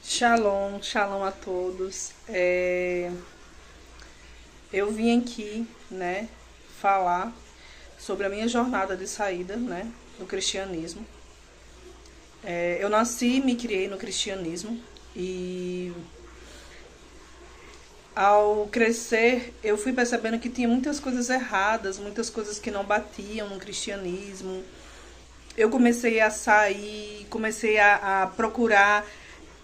Shalom, shalom a todos. Eu vim aqui, né, falar sobre a minha jornada de saída, né, do cristianismo. Eu nasci e me criei no cristianismo e ao crescer eu fui percebendo que tinha muitas coisas erradas, muitas coisas que não batiam no cristianismo. Eu comecei a sair, comecei a procurar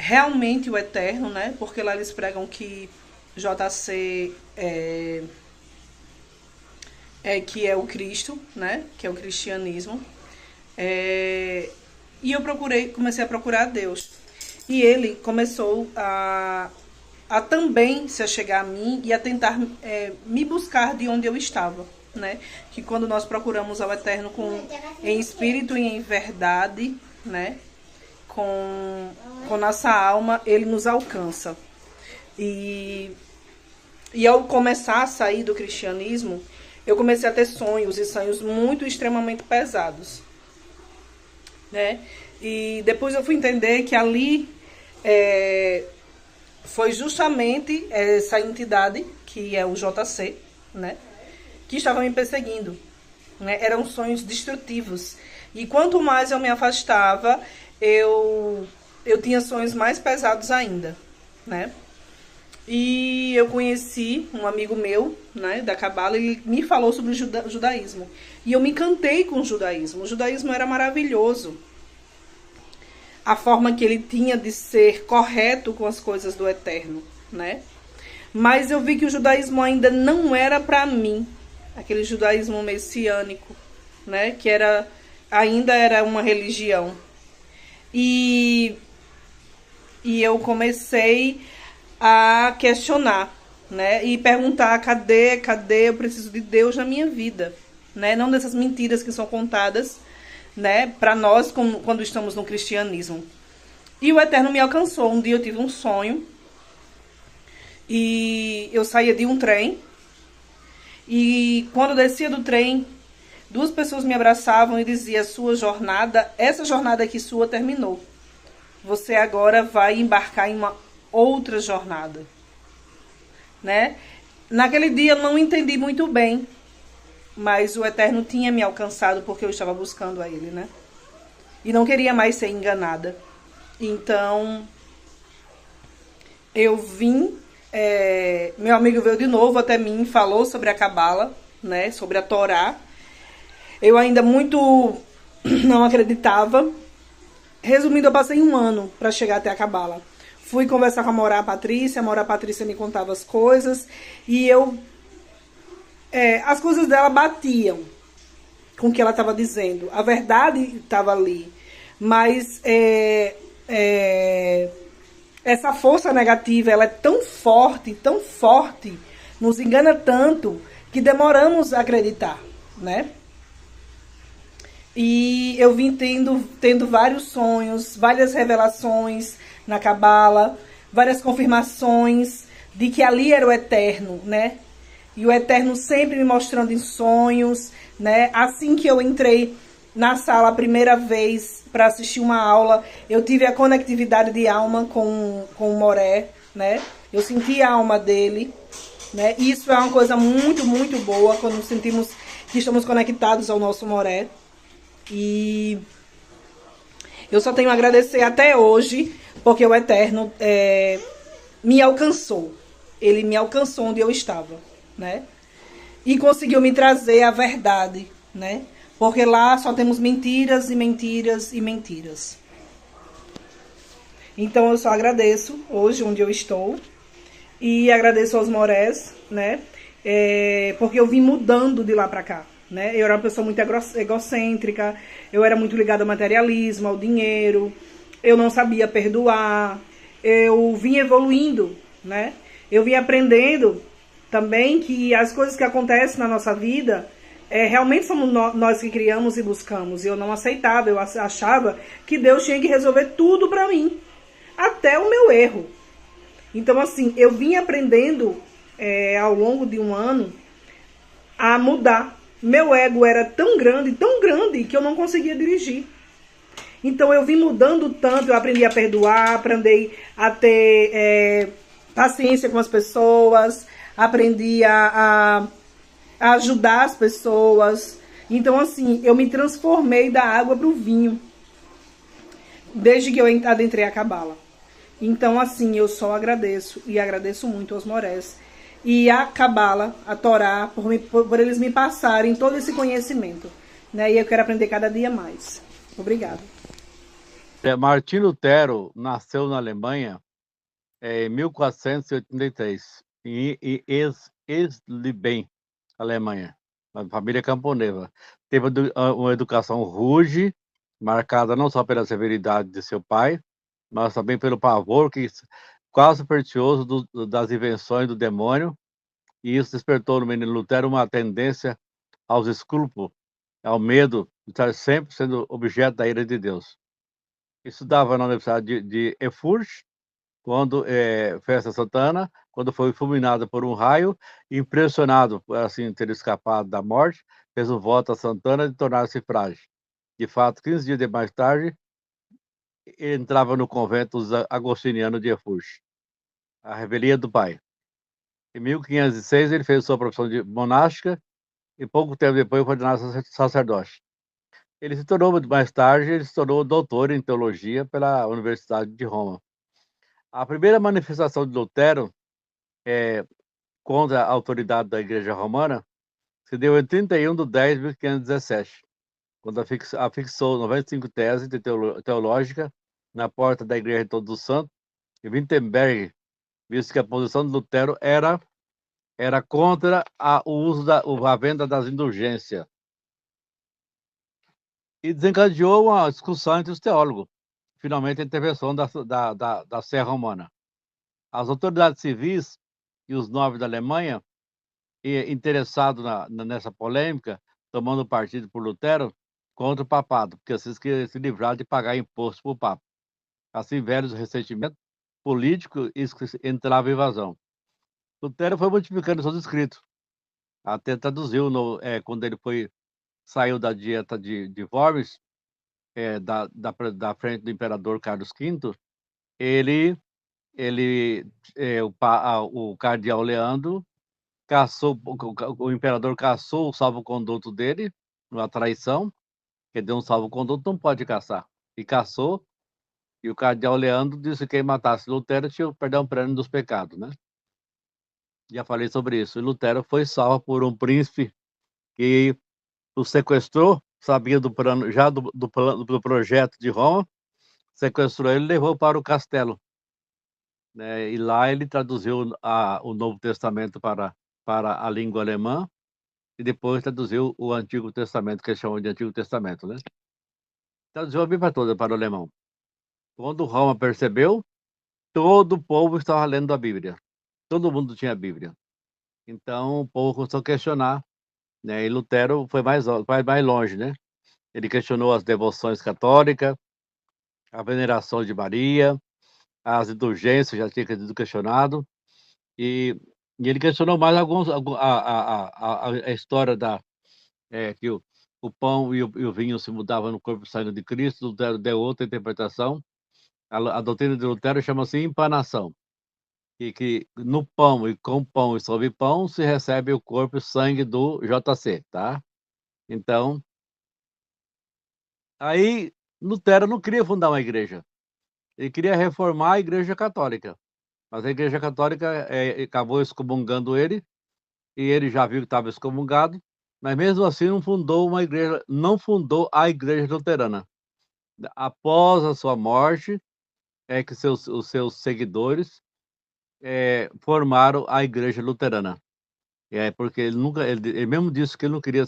realmente o eterno, né? Porque lá eles pregam que JC que é o Cristo, né? Que é o cristianismo. E eu comecei a procurar Deus. E ele começou a também se achegar a mim e a tentar me buscar de onde eu estava, né? Que quando nós procuramos ao eterno em espírito e em verdade, né? Com nossa alma, ele nos alcança. E ao começar a sair do cristianismo, eu comecei a ter sonhos, e sonhos muito extremamente pesados, né? E depois eu fui entender que ali foi justamente essa entidade, que é o JC, né? Que estava me perseguindo, né? Eram sonhos destrutivos. E quanto mais eu me afastava, eu tinha sonhos mais pesados ainda, né? E eu conheci um amigo meu, né, da Cabala, ele me falou sobre o judaísmo. E eu me encantei com o judaísmo. O judaísmo era maravilhoso. A forma que ele tinha de ser correto com as coisas do eterno, né? Mas eu vi que o judaísmo ainda não era para mim. Aquele judaísmo messiânico, né? Que ainda era uma religião. E eu comecei a questionar, né? E perguntar, cadê eu preciso de Deus na minha vida, né? Não dessas mentiras que são contadas, né, para nós quando estamos no cristianismo. E o eterno me alcançou. Um dia eu tive um sonho e eu saía de um trem e quando eu descia do trem, duas pessoas me abraçavam e diziam: sua jornada, essa jornada aqui sua terminou. Você agora vai embarcar em uma outra jornada, né? Naquele dia eu não entendi muito bem, mas o eterno tinha me alcançado porque eu estava buscando a ele, né? E não queria mais ser enganada. Então, eu vim, meu amigo veio de novo até mim, falou sobre a Cabala, né? Sobre a Torá. Eu ainda muito não acreditava. Resumindo, eu passei um ano para chegar até a Cabala. Fui conversar com a Morá Patrícia me contava as coisas. E as coisas dela batiam com o que ela estava dizendo. A verdade estava ali. Mas essa força negativa, ela é tão forte, nos engana tanto, que demoramos a acreditar, né? E eu vim tendo vários sonhos, várias revelações na Cabala, várias confirmações de que ali era o eterno, né? E o eterno sempre me mostrando em sonhos, né? Assim que eu entrei na sala a primeira vez para assistir uma aula, eu tive a conectividade de alma com o Moré, né? Eu senti a alma dele, né? Isso é uma coisa muito, muito boa quando sentimos que estamos conectados ao nosso Moré. E eu só tenho a agradecer até hoje, porque o eterno me alcançou. Ele me alcançou onde eu estava, né? E conseguiu me trazer a verdade, né? Porque lá só temos mentiras e mentiras e mentiras. Então eu só agradeço hoje onde eu estou e agradeço aos Morés, né? Porque eu vim mudando de lá pra cá, né? Eu era uma pessoa muito egocêntrica, eu era muito ligada ao materialismo, ao dinheiro, eu não sabia perdoar, eu vim evoluindo, né? Eu vim aprendendo também que as coisas que acontecem na nossa vida realmente somos nós que criamos e buscamos. E eu não aceitava, eu achava que Deus tinha que resolver tudo pra mim, até o meu erro. Então, assim, eu vim aprendendo ao longo de um ano a mudar. Meu ego era tão grande, que eu não conseguia dirigir. Então, eu vim mudando tanto, eu aprendi a perdoar, aprendi a ter paciência com as pessoas, aprendi a ajudar as pessoas. Então, assim, eu me transformei da água para o vinho, desde que eu adentrei a Cabala. Então, assim, eu só agradeço e agradeço muito aos Morés e a Cabala, a Torá, por eles me passarem todo esse conhecimento, né? E eu quero aprender cada dia mais. Obrigada. Martim Lutero nasceu na Alemanha em 1483, em Eisleben, Alemanha, uma família camponesa. Teve uma educação rude, marcada não só pela severidade de seu pai, mas também pelo pavor quase supersticioso das invenções do demônio, e isso despertou no menino Lutero uma tendência aos escrúpulos, ao medo de estar sempre sendo objeto da ira de Deus. Estudava na Universidade de Erfurt, quando Festa Santana, quando foi fulminado por um raio, impressionado por assim ter escapado da morte, fez um voto a Santana de tornar-se frágil. De fato, 15 dias mais tarde, ele entrava no convento agostiniano de Erfurt, a revelia do pai. Em 1506, ele fez sua profissão de monástica e pouco tempo depois foi ordenado sacerdote. Ele se tornou, mais tarde, ele se tornou doutor em teologia pela Universidade de Roma. A primeira manifestação de Lutero contra a autoridade da Igreja Romana se deu em 31 de 10 de 1517, quando afixou 95 teses teológica na porta da Igreja de Todos os Santos, em Wittenberg, visto que a posição de Lutero era contra o uso a venda das indulgências. E desencadeou uma discussão entre os teólogos, finalmente a intervenção da Sé Romana. As autoridades civis e os nobres da Alemanha, interessados nessa polêmica, tomando partido por Lutero contra o papado, porque vocês queriam se livrar de pagar imposto para o Papa. Assim, velhos ressentimentos políticos entravam em vazão. Lutero foi modificando seus escritos, até traduziu, quando ele saiu da dieta de Worms, da frente do imperador Carlos V, ele, o cardeal Leandro o imperador caçou o salvo-conduto dele, uma traição, que deu um salvo-conduto, não pode caçar. E caçou, e o cardeal Leandro disse que quem matasse Lutero tinha que perder um prêmio dos pecados, né? Já falei sobre isso. E Lutero foi salvo por um príncipe que o sequestrou, sabia do plano, já do projeto de Roma, sequestrou ele e levou para o castelo, né? E lá ele traduziu o Novo Testamento para a língua alemã e depois traduziu o Antigo Testamento, que eles chamam de Antigo Testamento, né? Traduziu a Bíblia toda para o alemão. Quando Roma percebeu, todo o povo estava lendo a Bíblia. Todo mundo tinha a Bíblia. Então o povo começou a questionar, né? E Lutero foi mais longe, né? Ele questionou as devoções católicas, a veneração de Maria, as indulgências já tinha sido questionado, e ele questionou mais a história que o pão e o vinho se mudavam no corpo e sangue de Cristo. Lutero deu outra interpretação. A doutrina de Lutero chama-se empanação, e que no pão e com pão e sobre pão se recebe o corpo e sangue do JC, tá? Então, aí Lutero não queria fundar uma igreja, ele queria reformar a Igreja Católica, mas a Igreja Católica acabou excomungando ele, e ele já viu que estava excomungado, mas mesmo assim não fundou uma igreja, não fundou a igreja luterana. Após a sua morte, é que os seus seguidores formaram a igreja luterana. Porque ele mesmo disse que ele não queria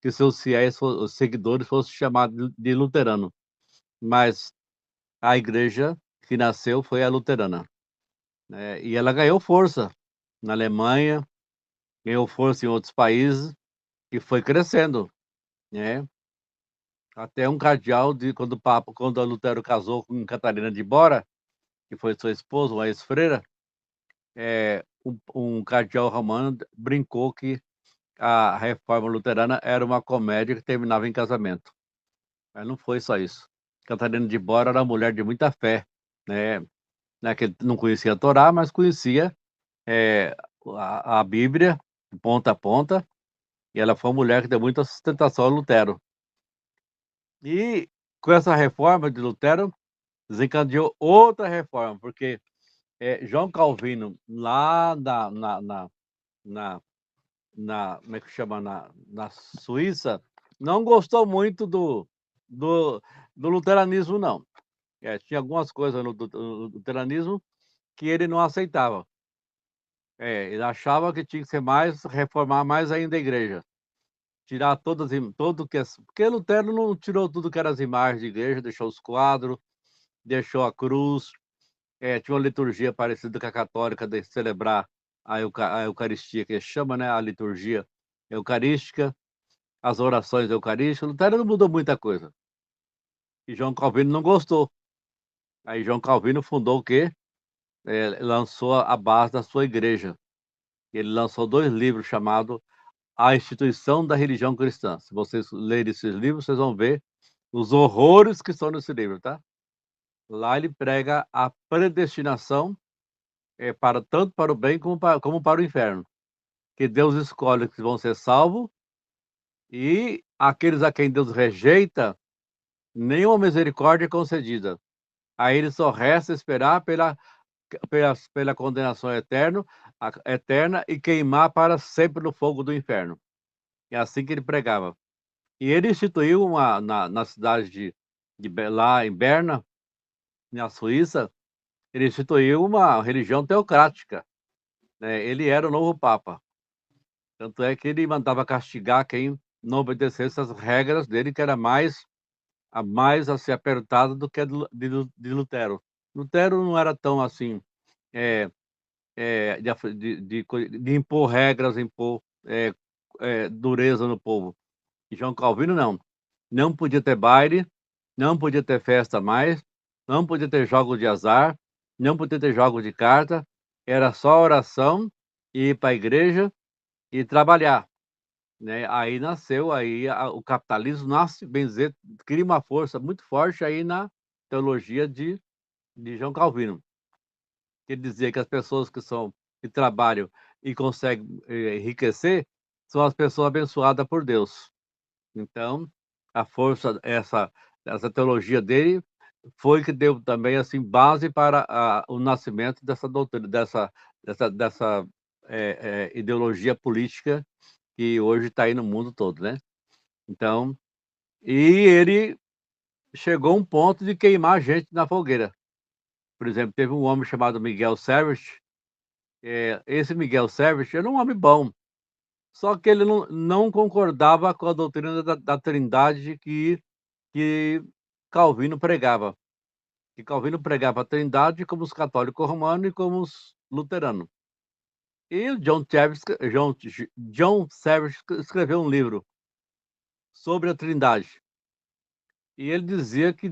que seus fiéis, os seguidores, fossem chamados de luterano, mas a igreja que nasceu foi a luterana, né? E ela ganhou força na Alemanha, ganhou força em outros países e foi crescendo, né? Até um cardeal quando a Lutero casou com Catarina de Bora, que foi sua esposa, uma ex-freira, um cardeal romano brincou que a reforma luterana era uma comédia que terminava em casamento. Mas não foi só isso. Catarina de Bora era uma mulher de muita fé, né? Que não conhecia a Torá, mas conhecia eh, a Bíblia, de ponta a ponta, e ela foi uma mulher que deu muita sustentação a Lutero. E com essa reforma de Lutero, desencadeou outra reforma, porque João Calvino, lá na, como é que chama, na Suíça, não gostou muito do, do luteranismo, não. Tinha algumas coisas no luteranismo que ele não aceitava. Ele achava que tinha que ser mais, reformar mais ainda a igreja. Tirar tudo que... Porque Lutero não tirou tudo que era as imagens de igreja, deixou os quadros, deixou a cruz, tinha uma liturgia parecida com a católica de celebrar a Eucaristia, que chama, né, a liturgia eucarística, as orações eucarísticas. Lutero não mudou muita coisa. E João Calvino não gostou. Aí João Calvino fundou o quê? Lançou a base da sua igreja. Ele lançou 2 livros chamados A Instituição da Religião Cristã. Se vocês lerem esses livros, vocês vão ver os horrores que estão nesse livro, tá? Lá ele prega a predestinação tanto para o bem como para o inferno. Que Deus escolhe que vão ser salvos e aqueles a quem Deus rejeita, nenhuma misericórdia é concedida. Aí ele só resta esperar pela condenação eterna e queimar para sempre no fogo do inferno. É assim que ele pregava. E ele instituiu na cidade lá em Berna, na Suíça, ele instituiu uma religião teocrática, né? Ele era o novo Papa. Tanto é que ele mandava castigar quem não obedecesse as regras dele, que era mais a ser apertada do que a de Lutero. Lutero não era tão assim, é, de impor regras, impor dureza no povo. E João Calvino não. Não podia ter baile, não podia ter festa mais, não podia ter jogos de azar, não podia ter jogos de carta, era só oração, ir para a igreja e trabalhar, né? Aí nasceu, o capitalismo nasce, bem dizer, cria uma força muito forte aí na teologia de João Calvino. Ele dizia que as pessoas que trabalham e conseguem enriquecer são as pessoas abençoadas por Deus. Então, a força, essa teologia dele foi que deu também assim base para o nascimento dessa doutrina, dessa ideologia política que hoje está aí no mundo todo, né? Então, e ele chegou a um ponto de queimar gente na fogueira. Por exemplo, teve um homem chamado Miguel Servet. Esse Miguel Servet era um homem bom, só que ele não concordava com a doutrina da Trindade que Calvino pregava. Que Calvino pregava a Trindade como os católicos romanos e como os luteranos. E o John Servet escreveu um livro sobre a Trindade. E ele dizia que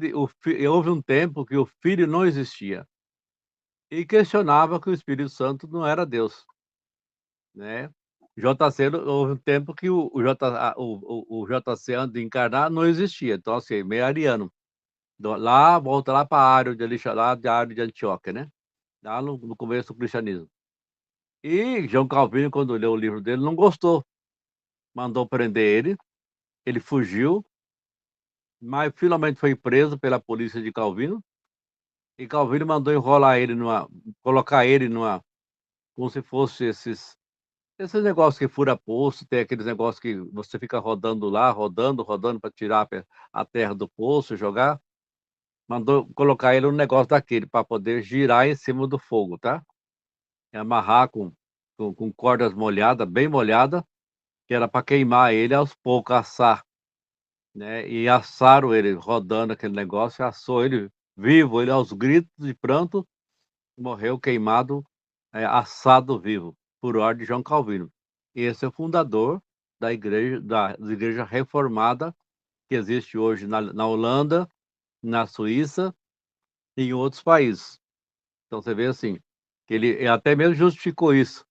houve um tempo que o Filho não existia. E questionava que o Espírito Santo não era Deus, né? JC, houve um tempo que o JC, antes de encarnar, não existia. Então, assim, meio ariano. Volta lá para a área de lá da área de Antioquia, né? Lá no começo do cristianismo. E João Calvino, quando leu o livro dele, não gostou. Mandou prender ele. Ele fugiu, mas finalmente foi preso pela polícia de Calvino. E Calvino mandou colocar ele como se fosse esses Esses negócios que fura poço, tem aqueles negócios que você fica rodando lá, rodando para tirar a terra do poço e jogar. Mandou colocar ele um negócio daquele para poder girar em cima do fogo, tá? E amarrar com cordas molhadas, bem molhadas, que era para queimar ele aos poucos, assar, né? E assaram ele rodando aquele negócio, assou ele vivo, ele aos gritos de pranto, morreu queimado, assado vivo, por ordem de João Calvino. Esse é o fundador da igreja reformada que existe hoje na Holanda, na Suíça e em outros países. Então você vê assim, que ele até mesmo justificou isso,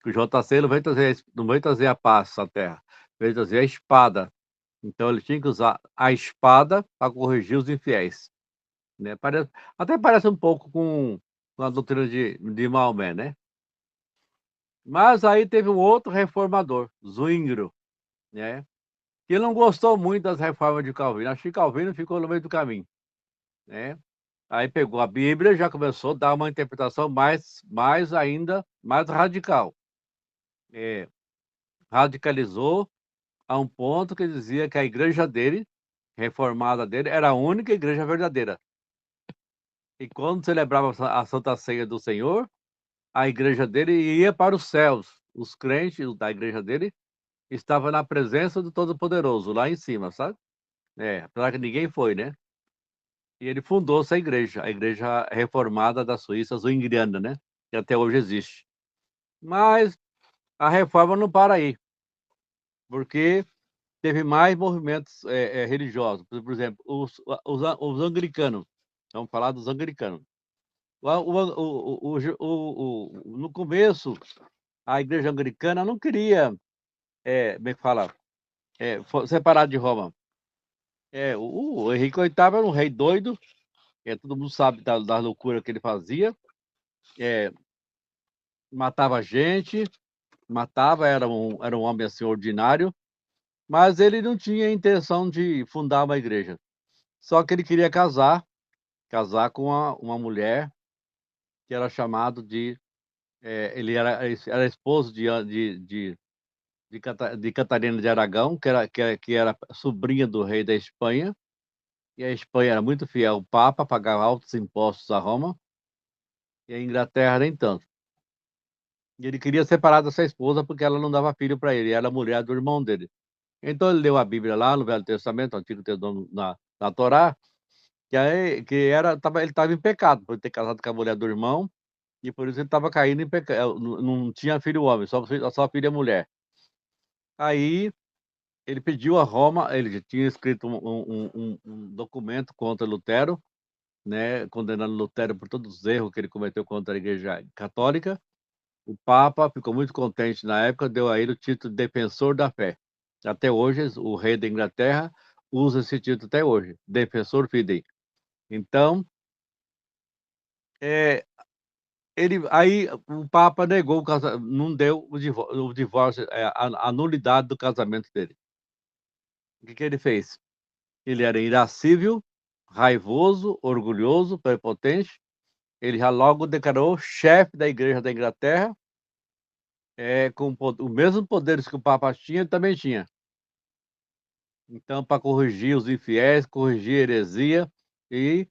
que o JC não veio trazer a paz à terra, veio trazer a espada. Então ele tinha que usar a espada para corrigir os infiéis, né? Até parece um pouco com a doutrina de Maomé, né? Mas aí teve um outro reformador, Zwingli, né? Que não gostou muito das reformas de Calvino. Acho que Calvino ficou no meio do caminho, né? Aí pegou a Bíblia e já começou a dar uma interpretação mais radical. É, radicalizou a um ponto que dizia que a igreja dele, reformada dele, era a única igreja verdadeira. E quando celebrava a Santa Ceia do Senhor, a igreja dele ia para os céus. Os crentes da igreja dele estavam na presença do Todo-Poderoso, lá em cima, sabe? Apesar que ninguém foi, né? E ele fundou essa igreja, a Igreja Reformada da Suíça, Zwingliana, né? Que até hoje existe. Mas a reforma não para aí, porque teve mais movimentos religiosos. Por exemplo, os anglicanos. Vamos falar dos anglicanos. No começo, a igreja anglicana não queria, como é que fala, separar de Roma. O Henrique VIII era um rei doido, todo mundo sabe da loucura que ele fazia. É, matava gente, era um homem assim ordinário, mas ele não tinha intenção de fundar uma igreja. Só que ele queria casar com uma mulher que era chamado de, ele era esposo de Catarina de Aragão, que era sobrinha do rei da Espanha, e a Espanha era muito fiel ao Papa, pagava altos impostos a Roma, e a Inglaterra nem tanto. E ele queria separar dessa esposa porque ela não dava filho para ele, era a mulher do irmão dele. Então ele leu a Bíblia lá no Velho Testamento, no Antigo Testamento, na Torá, ele estava em pecado por ter casado com a mulher do irmão, e por isso ele estava caindo em pecado. Não tinha filho homem, só filha mulher. Aí ele pediu a Roma, ele já tinha escrito um documento contra Lutero, né, condenando Lutero por todos os erros que ele cometeu contra a Igreja Católica. O Papa ficou muito contente na época, deu a ele o título de Defensor da Fé. Até hoje, o rei da Inglaterra usa esse título até hoje, Defensor Fidei. Então, é, aí o Papa negou não deu o divórcio, a nulidade do casamento dele. O que ele fez? Ele era irascível, raivoso, orgulhoso, prepotente. Ele já logo declarou chefe da Igreja da Inglaterra, com os mesmos poderes que o Papa tinha, ele também tinha. Então, para corrigir os infiéis, corrigir a heresia, e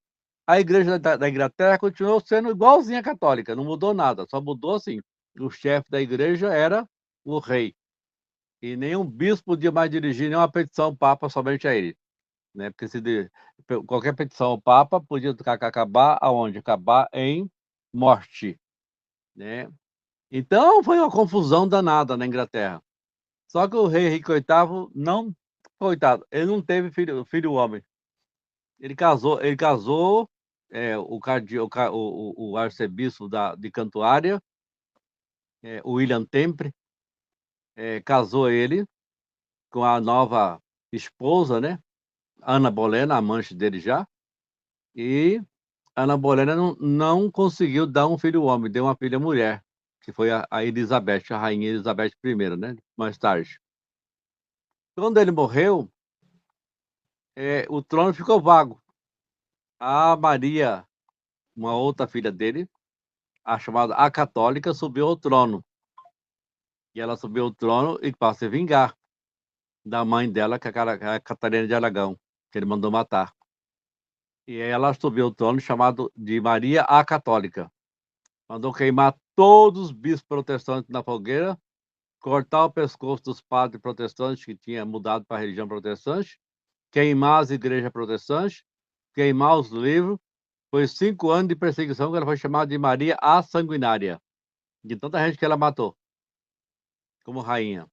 a Igreja da Inglaterra continuou sendo igualzinha à católica, não mudou nada, só mudou assim, o chefe da igreja era o rei, e nenhum bispo podia mais dirigir nenhuma petição ao Papa somente a ele, né? Porque qualquer petição ao Papa podia acabar aonde? Acabar em morte, né? Então foi uma confusão danada na Inglaterra. Só que o rei Henrique VIII não, coitado, ele não teve filho homem. Ele casou o arcebispo de Cantuária, o William Temple, casou ele com a nova esposa, né? Ana Bolena, amante dele já, e Ana Bolena não conseguiu dar um filho homem, deu uma filha mulher, que foi a Elizabeth, a rainha Elizabeth I, né? Mais tarde. Quando ele morreu, o trono ficou vago. A Maria, uma outra filha dele, a chamada a católica, subiu ao trono. E ela subiu ao trono e para se vingar da mãe dela, que é a Catarina de Aragão, que ele mandou matar. E aí ela subiu ao trono chamado de Maria a Católica. Mandou queimar todos os bispos protestantes na fogueira, cortar o pescoço dos padres protestantes que tinham mudado para a religião protestante, queimar as igrejas protestantes, queimar os livros. Foi 5 anos de perseguição que ela foi chamada de Maria a Sanguinária, de tanta gente que ela matou como rainha.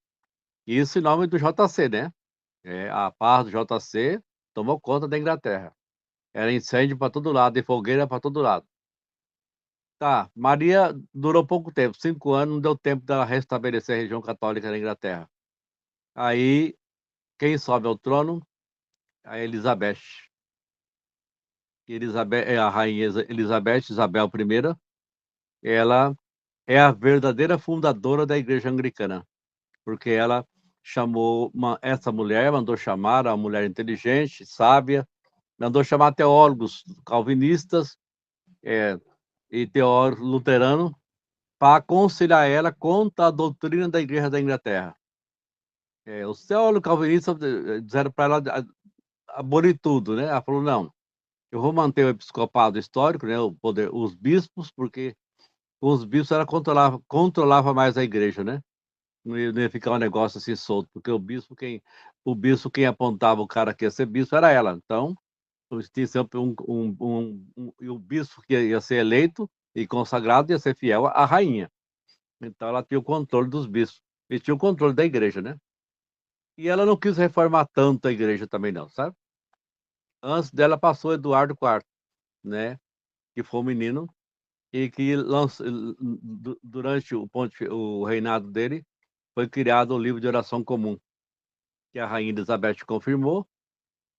Isso em nome do JC, né? A paz do JC tomou conta da Inglaterra. Era incêndio para todo lado e fogueira para todo lado. Tá, Maria durou pouco tempo, 5 anos, não deu tempo dela restabelecer a religião católica na Inglaterra. Aí, quem sobe ao trono? A Elizabeth. Elizabeth é a rainha Elizabeth, Isabel I. Ela é a verdadeira fundadora da Igreja Anglicana, porque ela chamou essa mulher, mandou chamar uma mulher inteligente, sábia, mandou chamar teólogos calvinistas e teólogos luteranos para aconselhar ela contra a doutrina da Igreja da Inglaterra. Os teólogos calvinistas disseram para ela abolir tudo, né? Ela falou, não, eu vou manter o episcopado histórico, né? O poder, os bispos, porque com os bispos ela controlava mais a igreja, né? Não ia ficar um negócio assim solto, porque o bispo quem apontava o cara que ia ser bispo era ela. Então, tinha sempre e o bispo que ia ser eleito e consagrado ia ser fiel à rainha. Então, ela tinha o controle dos bispos e tinha o controle da igreja, né? E ela não quis reformar tanto a igreja também, não, sabe? Antes dela passou Eduardo IV, né? Que foi um menino e que durante o reinado dele foi criado o livro de oração comum, que a rainha Elizabeth confirmou,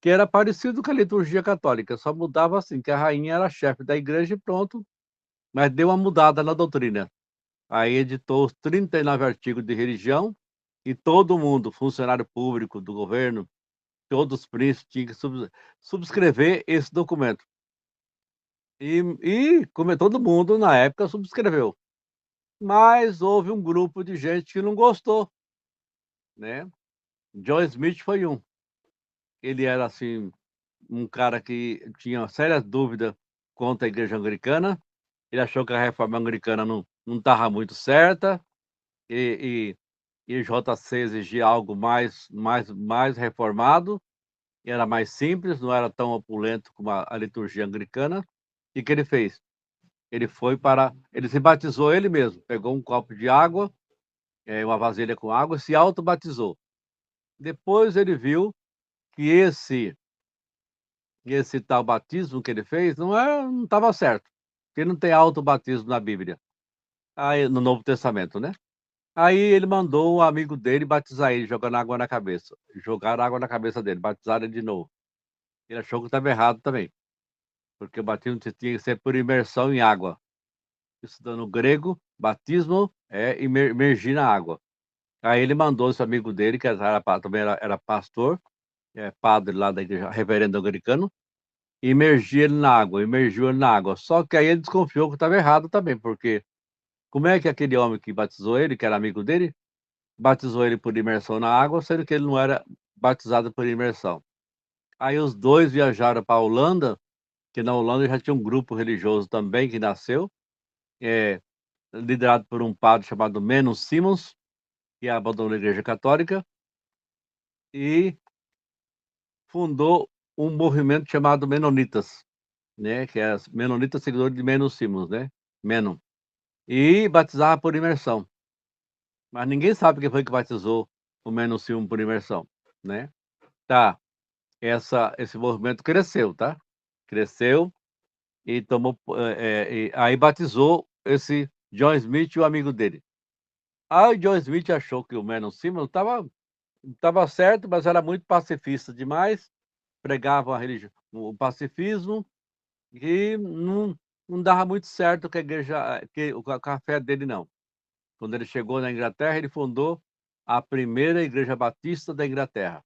que era parecido com a liturgia católica, só mudava assim, que a rainha era chefe da igreja e pronto, mas deu uma mudada na doutrina. Aí editou os 39 artigos de religião e todo mundo, funcionário público do governo, todos os príncipes tinham que subscrever esse documento. E como todo mundo na época subscreveu. Mas houve um grupo de gente que não gostou, né? John Smith foi um. Ele era assim um cara que tinha sérias dúvidas contra a igreja anglicana. Ele achou que a reforma anglicana não estava muito certa e o JC exigia algo mais reformado, e era mais simples, não era tão opulento como a liturgia anglicana. E o que ele fez? Ele se batizou ele mesmo, pegou um copo de água, uma vasilha com água, se auto-batizou. Depois ele viu que esse tal batismo que ele fez não estava certo, porque não tem auto-batismo na Bíblia, aí, no Novo Testamento, né? Aí ele mandou um amigo dele batizar ele, jogando água na cabeça. Jogaram água na cabeça dele, batizaram ele de novo. Ele achou que estava errado também, porque o batismo tinha que ser por imersão em água. Estudando grego, batismo é imergir na água. Aí ele mandou esse amigo dele, que também era pastor, padre lá da igreja, reverendo anglicano, imergir ele na água, imergiu ele na água. Só que aí ele desconfiou que estava errado também, porque como é que aquele homem que batizou ele, que era amigo dele, batizou ele por imersão na água, sendo que ele não era batizado por imersão? Aí os dois viajaram para a Holanda, que na Holanda já tinha um grupo religioso também que nasceu, é, liderado por um padre chamado Menos Simons, que abandonou a Igreja Católica e fundou um movimento chamado Menonitas, né? Que é Menonitas seguidores de Menos Simons, né? Menon. E batizava por imersão. Mas ninguém sabe quem foi que batizou o Menos Simons por imersão, né? Tá. Esse movimento cresceu, tá? Cresceu e tomou. Aí batizou esse John Smith e o amigo dele. Aí o John Smith achou que o Menon Simons estava certo, mas era muito pacifista demais, pregava a religião, o pacifismo, e não dava muito certo com a igreja, com a fé dele, não. Quando ele chegou na Inglaterra, ele fundou a primeira igreja batista da Inglaterra.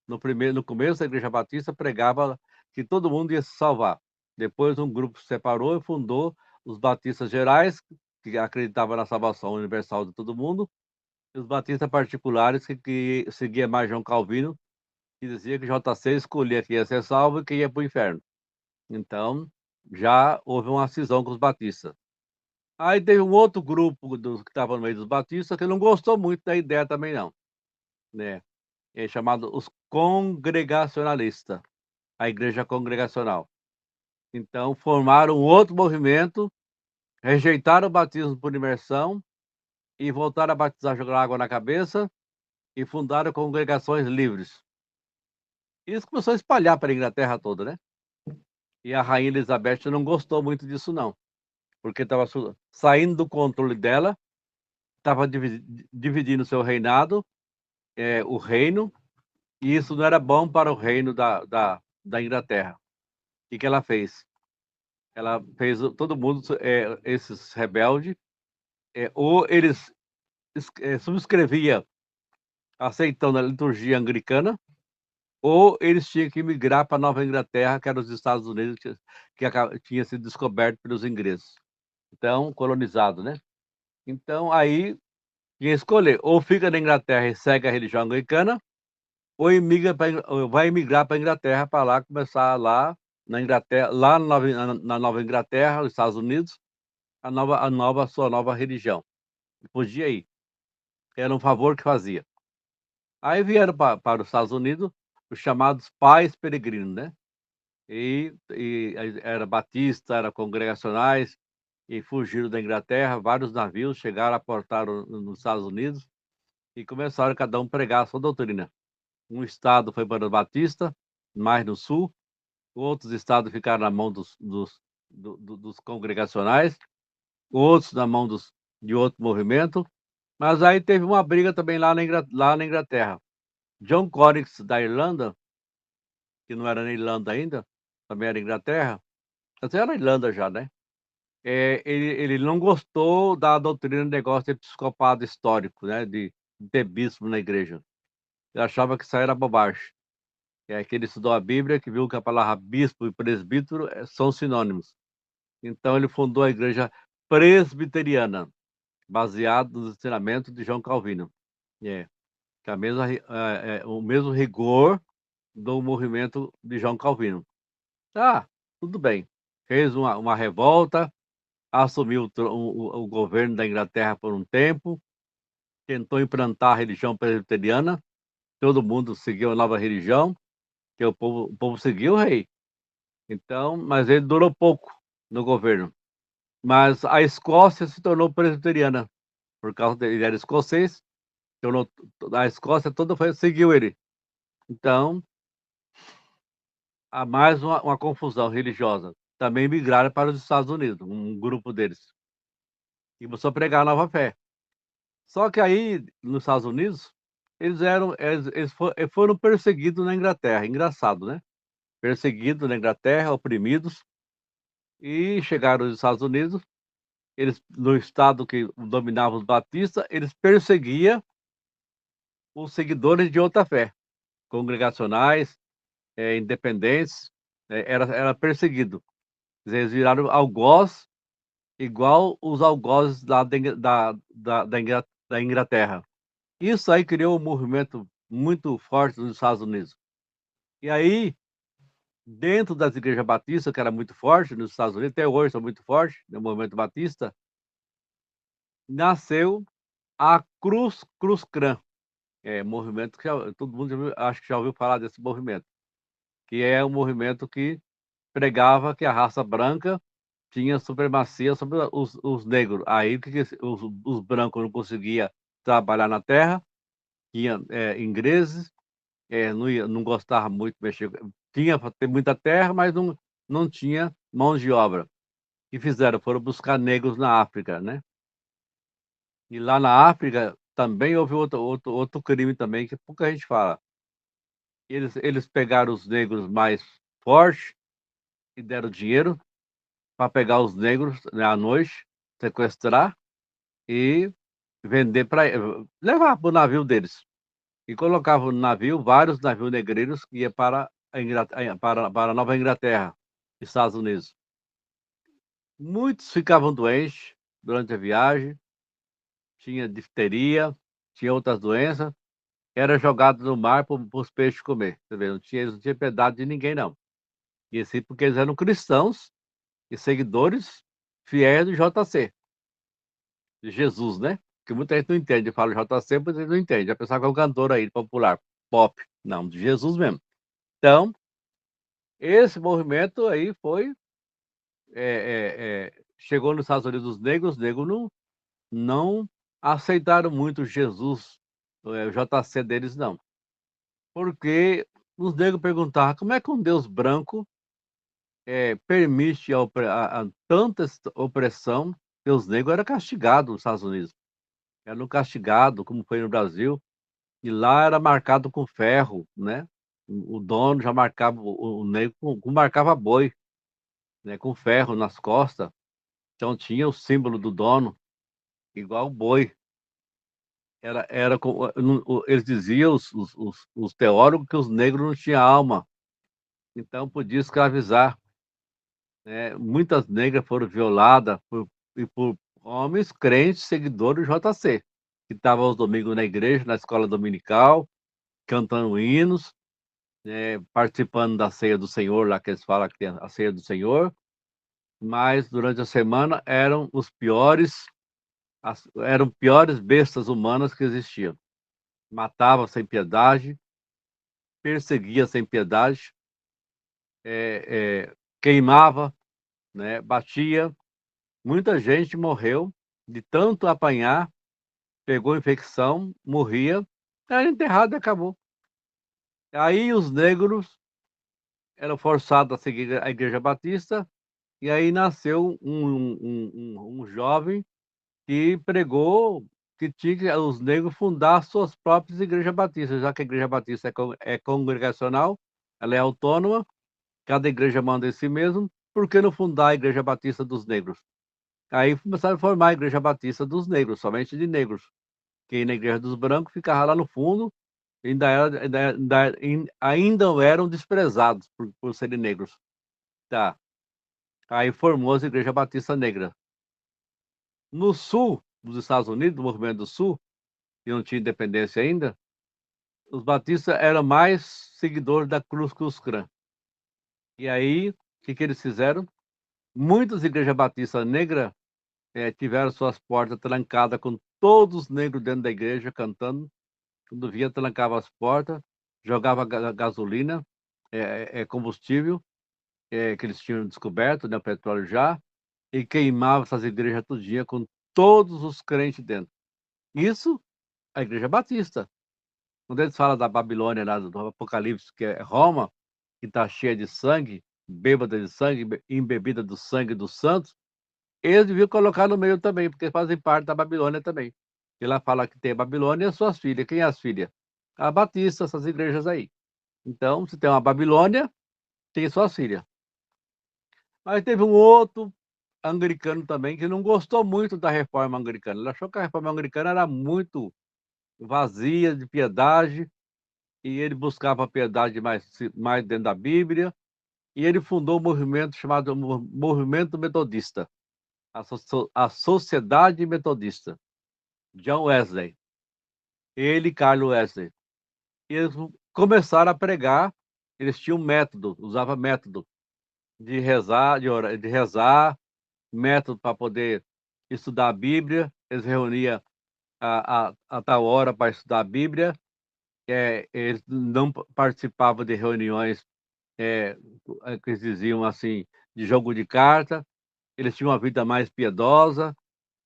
No começo, a igreja batista pregava que todo mundo ia se salvar. Depois, um grupo se separou e fundou os batistas gerais, que acreditavam na salvação universal de todo mundo, e os batistas particulares que seguiam mais João Calvino, que dizia que JC escolhia quem ia ser salvo e quem ia para o inferno. Então, já houve uma cisão com os batistas. Aí teve um outro grupo que estava no meio dos batistas que não gostou muito da ideia também não, né? É chamado os congregacionalistas, a igreja congregacional. Então formaram um outro movimento, rejeitaram o batismo por imersão e voltaram a batizar jogando água na cabeça e fundaram congregações livres. Isso começou a espalhar para a Inglaterra toda, né? E a rainha Elizabeth não gostou muito disso não, porque estava saindo do controle dela, estava dividindo seu reinado, o reino, e isso não era bom para o reino da Inglaterra. O que ela fez? Ela fez todo mundo, esses rebeldes, ou eles subscrevia aceitando a liturgia anglicana, ou eles tinham que migrar para Nova Inglaterra, que era os Estados Unidos, que tinha sido descoberto pelos ingleses. Então, colonizado, né? Então, aí, tinha que escolher, ou fica na Inglaterra e segue a religião anglicana, ou vai emigrar para a Inglaterra, para lá começar lá na Inglaterra, lá na Nova Inglaterra, nos Estados Unidos, sua nova religião. Podia ir. Era um favor que fazia. Aí vieram para os Estados Unidos os chamados pais peregrinos, né? E era batista, era congregacionais, e fugiram da Inglaterra. Vários navios chegaram, aportaram nos Estados Unidos e começaram cada um pregar a sua doutrina. Um estado foi para o batista, mais no sul, outros estados ficaram na mão dos congregacionais, outros na mão de outro movimento. Mas aí teve uma briga também lá na Inglaterra. John Collins, da Irlanda, que não era na Irlanda ainda, também era Inglaterra, mas era na Irlanda já, né? Ele não gostou da doutrina do negócio de episcopado histórico, né? De ter bispo na igreja. Ele achava que isso aí era bobagem. Que ele estudou a Bíblia, que viu que a palavra bispo e presbítero são sinônimos. Então ele fundou a igreja presbiteriana, baseado nos ensinamentos de João Calvino. É, que o mesmo rigor do movimento de João Calvino. Ah, tudo bem. Fez uma revolta, assumiu o governo da Inglaterra por um tempo, tentou implantar a religião presbiteriana, todo mundo seguiu a nova religião, que o povo seguiu o rei. Então, mas ele durou pouco no governo. Mas a Escócia se tornou presbiteriana, por causa dele, ele era escocês, tornou, a Escócia toda seguiu ele. Então, há mais uma confusão religiosa. Também migraram para os Estados Unidos, um grupo deles, e começou a pregar a nova fé. Só que aí, nos Estados Unidos, eles foram perseguidos na Inglaterra. Engraçado, né? Perseguidos na Inglaterra, oprimidos, e chegaram nos Estados Unidos. Eles, no estado que dominava os batistas, eles perseguiam os seguidores de outra fé, congregacionais, independentes, era perseguido. Eles viraram algoz, igual os algozes lá da Inglaterra. Isso aí criou um movimento muito forte nos Estados Unidos. E aí, dentro das igrejas batistas, que era muito forte nos Estados Unidos, até hoje são muito fortes, no movimento batista, nasceu a Cruz Clã, movimento que todo mundo acho que já ouviu falar desse movimento, que é um movimento que pregava que a raça branca tinha supremacia sobre os negros. Aí os brancos não conseguiam trabalhar na terra, tinha ingleses, não gostava muito de mexer. Tinha para ter muita terra, mas não tinha mão de obra. O que fizeram? Foram buscar negros na África, né? E lá na África também houve outro crime também que pouca gente fala. Eles pegaram os negros mais fortes e deram dinheiro para pegar os negros, né, à noite, sequestrar e vender para levar para o navio deles. E colocavam no navio vários navios negreiros que iam para a Nova Inglaterra, Estados Unidos. Muitos ficavam doentes, durante a viagem, tinha difteria, tinha outras doenças, era jogado no mar para os peixes comer. Você vê, eles não tinham piedade de ninguém, não. E assim, porque eles eram cristãos e seguidores fiéis do JC, de Jesus, né? Que muita gente não entende. Eu falo JC, mas eles não entendem. Já pensava que é um cantor aí, popular, pop. Não, de Jesus mesmo. Então, esse movimento aí foi. Chegou nos Estados Unidos os negros não aceitaram muito Jesus, o JC deles, não. Porque os negros perguntavam como é que um Deus branco permite tanta opressão, que os negros eram castigados nos Estados Unidos. Eram castigados, como foi no Brasil, e lá era marcado com ferro, né? O dono já marcava, o negro marcava boi, né? Com ferro nas costas. Então tinha o símbolo do dono, igual o boi. Eles diziam, os teólogos, que os negros não tinham alma, então podia escravizar, né? Muitas negras foram violadas por homens crentes, seguidores do JC, que estavam aos domingos na igreja, na escola dominical, cantando hinos, né? Participando da ceia do Senhor, lá que eles falam que tem a ceia do Senhor, mas durante a semana eram piores bestas humanas que existiam. Matava sem piedade, perseguia sem piedade, queimava, né, batia. Muita gente morreu de tanto apanhar, pegou infecção, morria, era enterrado e acabou. Aí os negros eram forçados a seguir a Igreja Batista, e aí nasceu um jovem que pregou que tinha que os negros fundar suas próprias igrejas batistas, já que a Igreja Batista é congregacional, ela é autônoma, cada igreja manda em si mesmo, por que não fundar a Igreja Batista dos Negros? Aí começaram a formar a Igreja Batista dos Negros, somente de negros. Quem na Igreja dos Brancos ficava lá no fundo, ainda eram desprezados por serem negros. Tá. Aí formou a Igreja Batista Negra. No sul dos Estados Unidos, no movimento do sul, que não tinha independência ainda, os batistas eram mais seguidores da Cruz Cruz Klan. E aí, o que eles fizeram? Muitas igrejas batistas negras tiveram suas portas trancadas com todos os negros dentro da igreja cantando. Quando via, trancava as portas, jogava gasolina, combustível, que eles tinham descoberto, né, o petróleo já, e queimava essas igrejas todinha com todos os crentes dentro. Isso, a igreja batista. Quando eles falam da Babilônia, lá do Apocalipse, que é Roma, que está cheia de sangue, bêbada de sangue, embebida do sangue dos santos, eles deviam colocar no meio também, porque fazem parte da Babilônia também. E lá fala que tem a Babilônia e as suas filhas. Quem é as filhas? A Batista, essas igrejas aí. Então, se tem uma Babilônia, tem suas filhas. Mas teve um outro anglicano também que não gostou muito da reforma anglicana. Ele achou que a reforma anglicana era muito vazia de piedade, e ele buscava a piedade mais dentro da Bíblia, e ele fundou um movimento chamado Movimento Metodista, a Sociedade Metodista. John Wesley, ele e Carlos Wesley. E eles começaram a pregar, eles tinham método, usavam método de rezar, de rezar, método para poder estudar a Bíblia, eles reuniam a tal hora para estudar a Bíblia, eles não participavam de reuniões que eles diziam assim, de jogo de carta, eles tinham uma vida mais piedosa,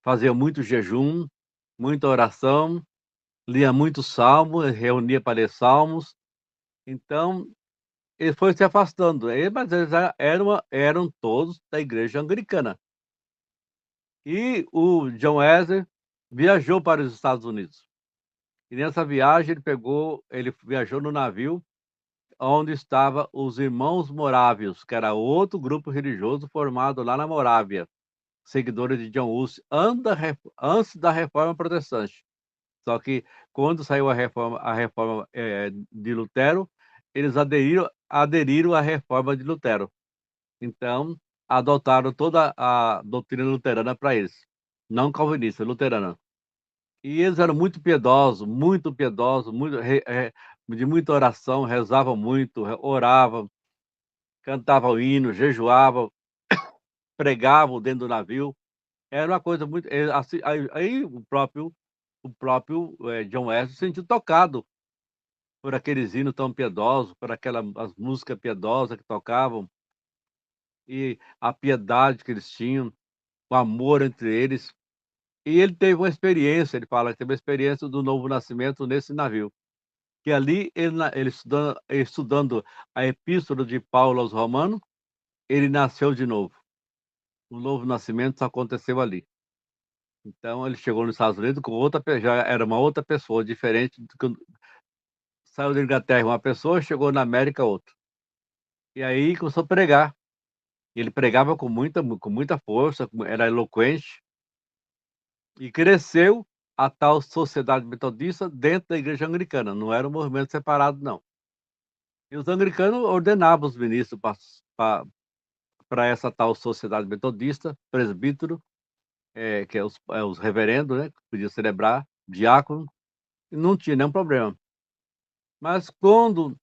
faziam muito jejum, muita oração, lia muito salmo, reunia para ler salmos. Então, ele foi se afastando, mas eles eram todos da igreja anglicana. E o John Wesley viajou para os Estados Unidos. E nessa viagem ele viajou no navio onde estavam os Irmãos Morávios, que era outro grupo religioso formado lá na Morávia, seguidores de John Huss, antes da Reforma Protestante. Só que quando saiu a reforma de Lutero, eles aderiram à reforma de Lutero. Então, adotaram toda a doutrina luterana para eles. não calvinista, luterana. E eles eram muito piedosos, muito, de muita oração, rezavam muito, oravam, cantavam hino, jejuavam, pregavam dentro do navio. Era uma coisa muito. Assim, aí o próprio John Wesley se sentiu tocado por aqueles hinos tão piedosos, por as músicas piedosas que tocavam, e a piedade que eles tinham, o amor entre eles. E ele teve uma experiência, ele fala que teve uma experiência do novo nascimento nesse navio. Que ali ele estudando a epístola de Paulo aos Romanos, ele nasceu de novo. O novo nascimento só aconteceu ali. Então ele chegou nos Estados Unidos com já era uma outra pessoa, diferente do que saiu da Inglaterra uma pessoa, chegou na América outra. E aí começou a pregar. Ele pregava com muita força, era eloquente, e cresceu a tal sociedade metodista dentro da igreja anglicana, não era um movimento separado, não. E os anglicanos ordenavam os ministros para essa tal sociedade metodista, presbítero, que é os reverendos, né, que podia celebrar, diácono, e não tinha nenhum problema. Mas quando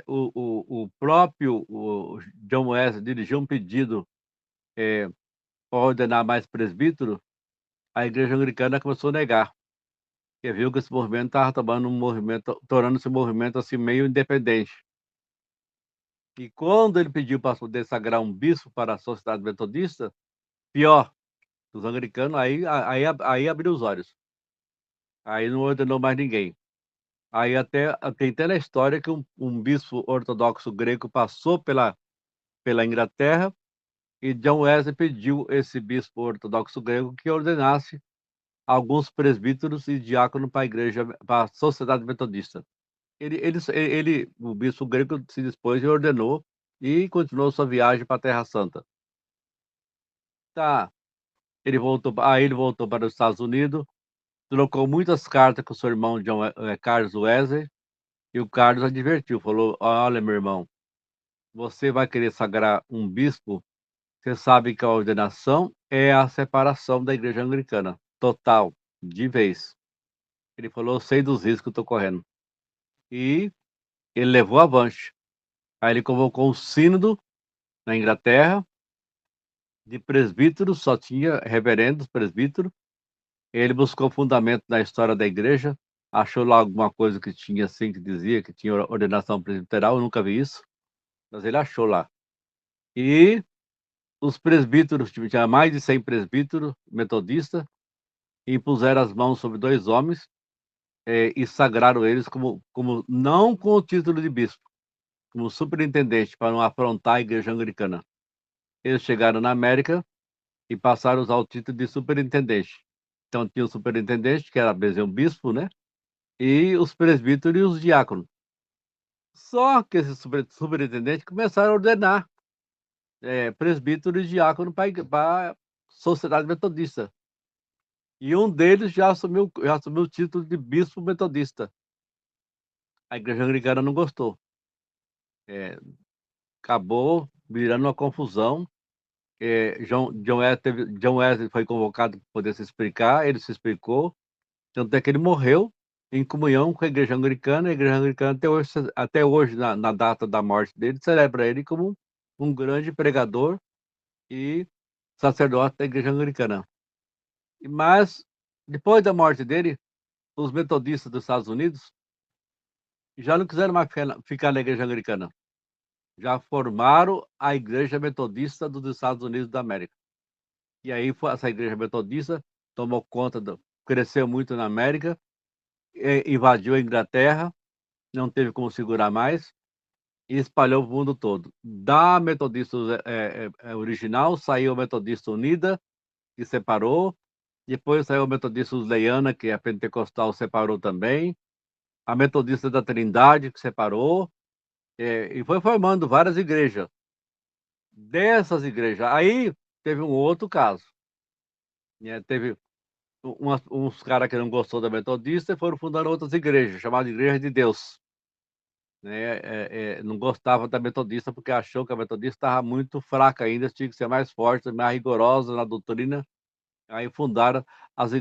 o próprio John Wesley dirigiu um pedido para ordenar mais presbítero, a igreja anglicana começou a negar, porque viu que esse movimento estava tornando-se um movimento assim meio independente. E quando ele pediu para poder sagrar um bispo para a sociedade metodista, pior, os anglicanos aí abriu os olhos. Aí não ordenou mais ninguém. Aí tem até na história que um bispo ortodoxo grego passou pela Inglaterra e John Wesley pediu esse bispo ortodoxo grego que ordenasse alguns presbíteros e diáconos para a igreja, para a sociedade metodista. O bispo grego se dispôs e ordenou e continuou sua viagem para a Terra Santa. Tá, ele voltou para os Estados Unidos, trocou muitas cartas com o seu irmão Carlos Wesley, e o Carlos advertiu, falou: olha, meu irmão, você vai querer sagrar um bispo, você sabe que a ordenação é a separação da igreja anglicana, total, de vez. Ele falou: eu sei dos riscos que eu estou correndo. E ele levou avante. Aí ele convocou um sínodo na Inglaterra, de presbíteros, só tinha reverendos, presbíteros. Ele buscou fundamento na história da igreja, achou lá alguma coisa que tinha assim, que dizia que tinha ordenação presbiteral, eu nunca vi isso, mas ele achou lá. E os presbíteros, tinha mais de 100 presbíteros metodistas, impuseram as mãos sobre dois homens e sagraram eles não com o título de bispo, como superintendente, para não afrontar a igreja anglicana. Eles chegaram na América e passaram a usar o título de superintendente. Então tinha o superintendente, que era um bispo, né? E os presbíteros e os diáconos. Só que esses superintendentes começaram a ordenar presbítero e diácono para a sociedade metodista. E um deles já assumiu o título de bispo metodista. A igreja anglicana não gostou. Acabou virando uma confusão. John Wesley foi convocado para poder se explicar, ele se explicou, tanto é que ele morreu em comunhão com a igreja anglicana. A igreja anglicana até hoje na data da morte dele, celebra ele como um grande pregador e sacerdote da igreja anglicana. Mas, depois da morte dele, os metodistas dos Estados Unidos já não quiseram mais ficar na igreja anglicana. Já formaram a igreja metodista dos Estados Unidos da América. E aí essa igreja metodista tomou conta, cresceu muito na América, invadiu a Inglaterra, não teve como segurar mais e espalhou o mundo todo. Da Metodista original saiu a Metodista Unida, que separou. Depois saiu a Metodista Wesleyana, que a Pentecostal separou também. A Metodista da Trindade, que separou. E foi formando várias igrejas. Dessas igrejas, aí teve um outro caso. Teve uns caras que não gostou da Metodista e foram fundando outras igrejas, chamadas Igreja de Deus. Né? Não gostava da Metodista porque achou que a Metodista estava muito fraca ainda, tinha que ser mais forte, mais rigorosa na doutrina. Aí fundaram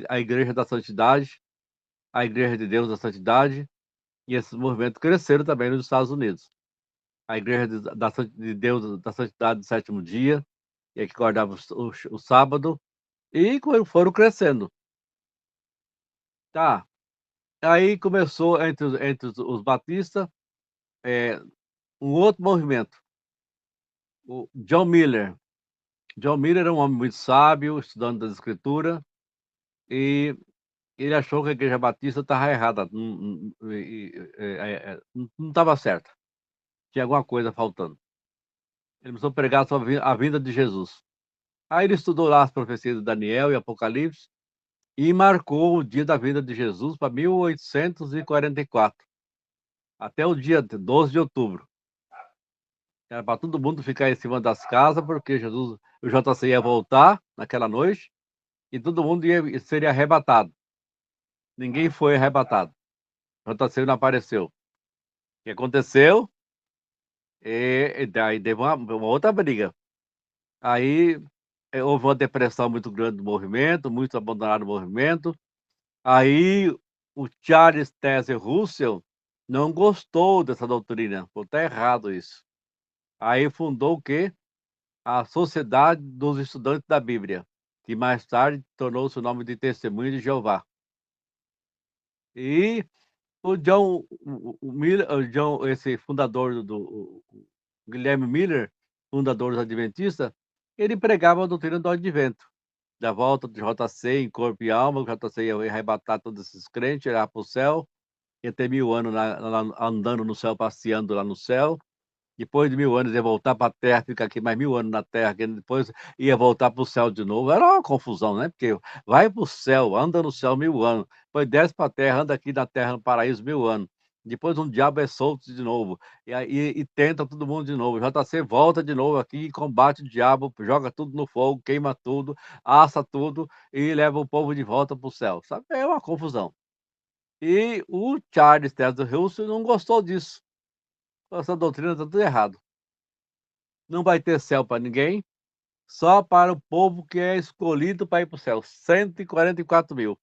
a Igreja da Santidade, a Igreja de Deus da Santidade, e esses movimentos cresceram também nos Estados Unidos. A Igreja de Deus da Santidade do Sétimo Dia, que guardava o sábado, e foram crescendo. Tá. Aí começou entre os batistas, um outro movimento, o John Miller. John Miller era um homem muito sábio, estudando das Escrituras, e ele achou que a Igreja Batista estava errada, não estava certa, tinha alguma coisa faltando. Ele começou a pregar sobre a vinda de Jesus. Aí ele estudou lá as profecias de Daniel e Apocalipse e marcou o dia da vinda de Jesus para 1844, até o dia 12 de outubro. Era para todo mundo ficar em cima das casas, porque o JC ia voltar naquela noite e todo mundo seria arrebatado. Ninguém foi arrebatado. O JC não apareceu. O que aconteceu? E daí teve uma outra briga. Aí houve uma depressão muito grande do movimento, muitos abandonaram o movimento. Aí o Charles Taze Russell não gostou dessa doutrina, falou, tá errado isso. Aí fundou o quê? A Sociedade dos Estudantes da Bíblia, que mais tarde tornou-se o nome de Testemunho de Jeová. E o John, o Miller, esse fundador o Guilherme Miller, fundador dos Adventistas, ele pregava a doutrina do Advento, da volta de JC em corpo e alma. O JC ia arrebatar todos esses crentes, ir para o céu, ia ter 1000 anos andando no céu, passeando lá no céu. Depois de 1000 anos ia voltar para a Terra, ficar aqui mais 1000 anos na Terra, que depois ia voltar para o céu de novo. Era uma confusão, né? Porque vai para o céu, anda no céu 1000 anos, depois desce para a Terra, anda aqui na Terra, no paraíso 1000 anos. Depois um diabo é solto de novo, e tenta todo mundo de novo. JC volta de novo aqui, combate o diabo, joga tudo no fogo, queima tudo, assa tudo e leva o povo de volta para o céu. Sabe? É uma confusão. E o Charles Taze Russell não gostou disso. Essa doutrina está tudo errado. Não vai ter céu para ninguém, só para o povo que é escolhido para ir para o céu. 144 mil.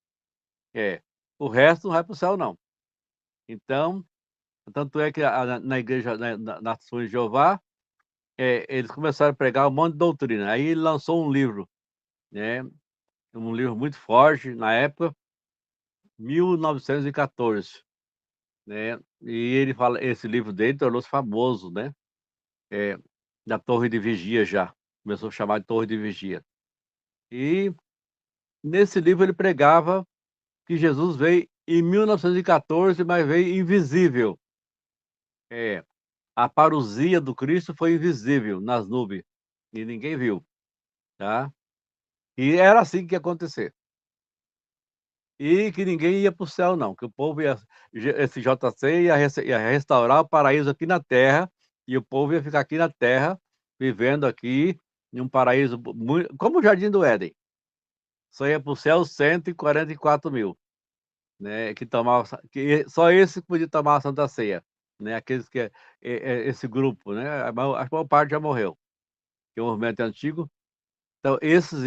É. O resto não vai para o céu, não. Então, tanto é que na igreja, na Nações de Jeová, eles começaram a pregar um monte de doutrina. Aí ele lançou um livro, né? Um livro muito forte na época, 1914, né? E ele fala, esse livro dele tornou-se famoso, né? É, da Torre de Vigia já. Começou a chamar de Torre de Vigia. E nesse livro ele pregava que Jesus veio em 1914, mas veio invisível. É, a parousia do Cristo foi invisível nas nuvens e ninguém viu, tá? E era assim que ia acontecer. E que ninguém ia para o céu, não, que o povo esse JC ia restaurar o paraíso aqui na Terra, e o povo ia ficar aqui na Terra, vivendo aqui em um paraíso muito, como o Jardim do Éden. Só ia para o céu 144 mil. Né, que só esse que podia tomar a Santa Ceia, né, aqueles que esse grupo, né, a maior parte já morreu, que o movimento é antigo. Então esses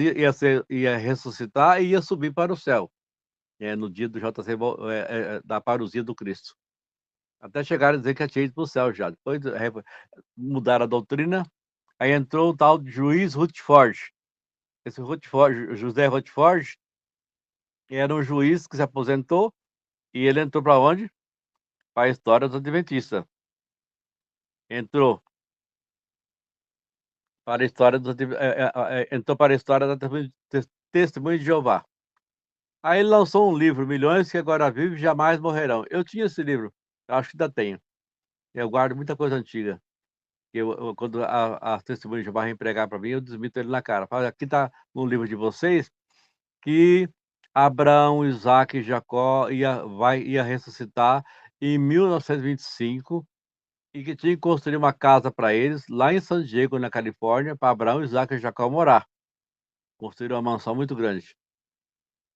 ia ressuscitar e ia subir para o céu, no dia do JC, da parousia do Cristo. Até chegaram a dizer que tinha ido para o céu já. Depois mudaram a doutrina, aí entrou o tal de juiz Rutherford. Esse Rutherford, José Rutherford, era um juiz que se aposentou, e ele entrou para onde? Para a história dos adventistas. Entrou para a história entrou para a história da Testemunho de Jeová. Aí ele lançou um livro, Milhões que Agora Vivem Jamais Morrerão. Eu tinha esse livro, acho que ainda tenho. Eu guardo muita coisa antiga. Quando a Testemunho de Jeová vem pregar para mim, eu desmito ele na cara. Fala, aqui está no livro de vocês que Abraão, Isaac e Jacó ia ressuscitar em 1925, e que tinha que construir uma casa para eles lá em San Diego, na Califórnia, para Abraão, Isaac e Jacó morar. Construíram uma mansão muito grande.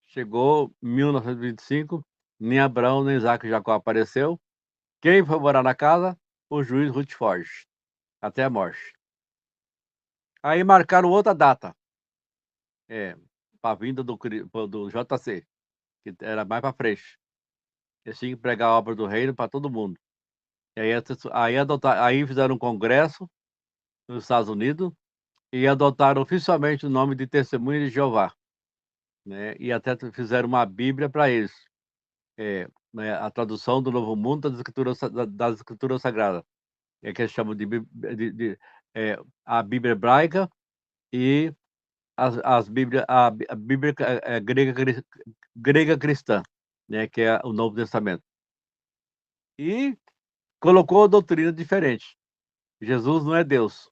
Chegou 1925, nem Abraão, nem Isaac e Jacó apareceu. Quem foi morar na casa? O juiz Rutherford, até a morte. Aí marcaram outra data, para a vinda do JC, que era mais para frente. Eles tinham que pregar a obra do reino para todo mundo. E aí fizeram um congresso nos Estados Unidos e adotaram oficialmente o nome de Testemunha de Jeová, né? E até fizeram uma Bíblia para eles, né? A tradução do Novo Mundo das Escrituras Sagradas, que eles chamam a Bíblia hebraica e a Bíblia grega cristã, né? Que é o Novo Testamento. E colocou doutrina diferente. Jesus não é Deus.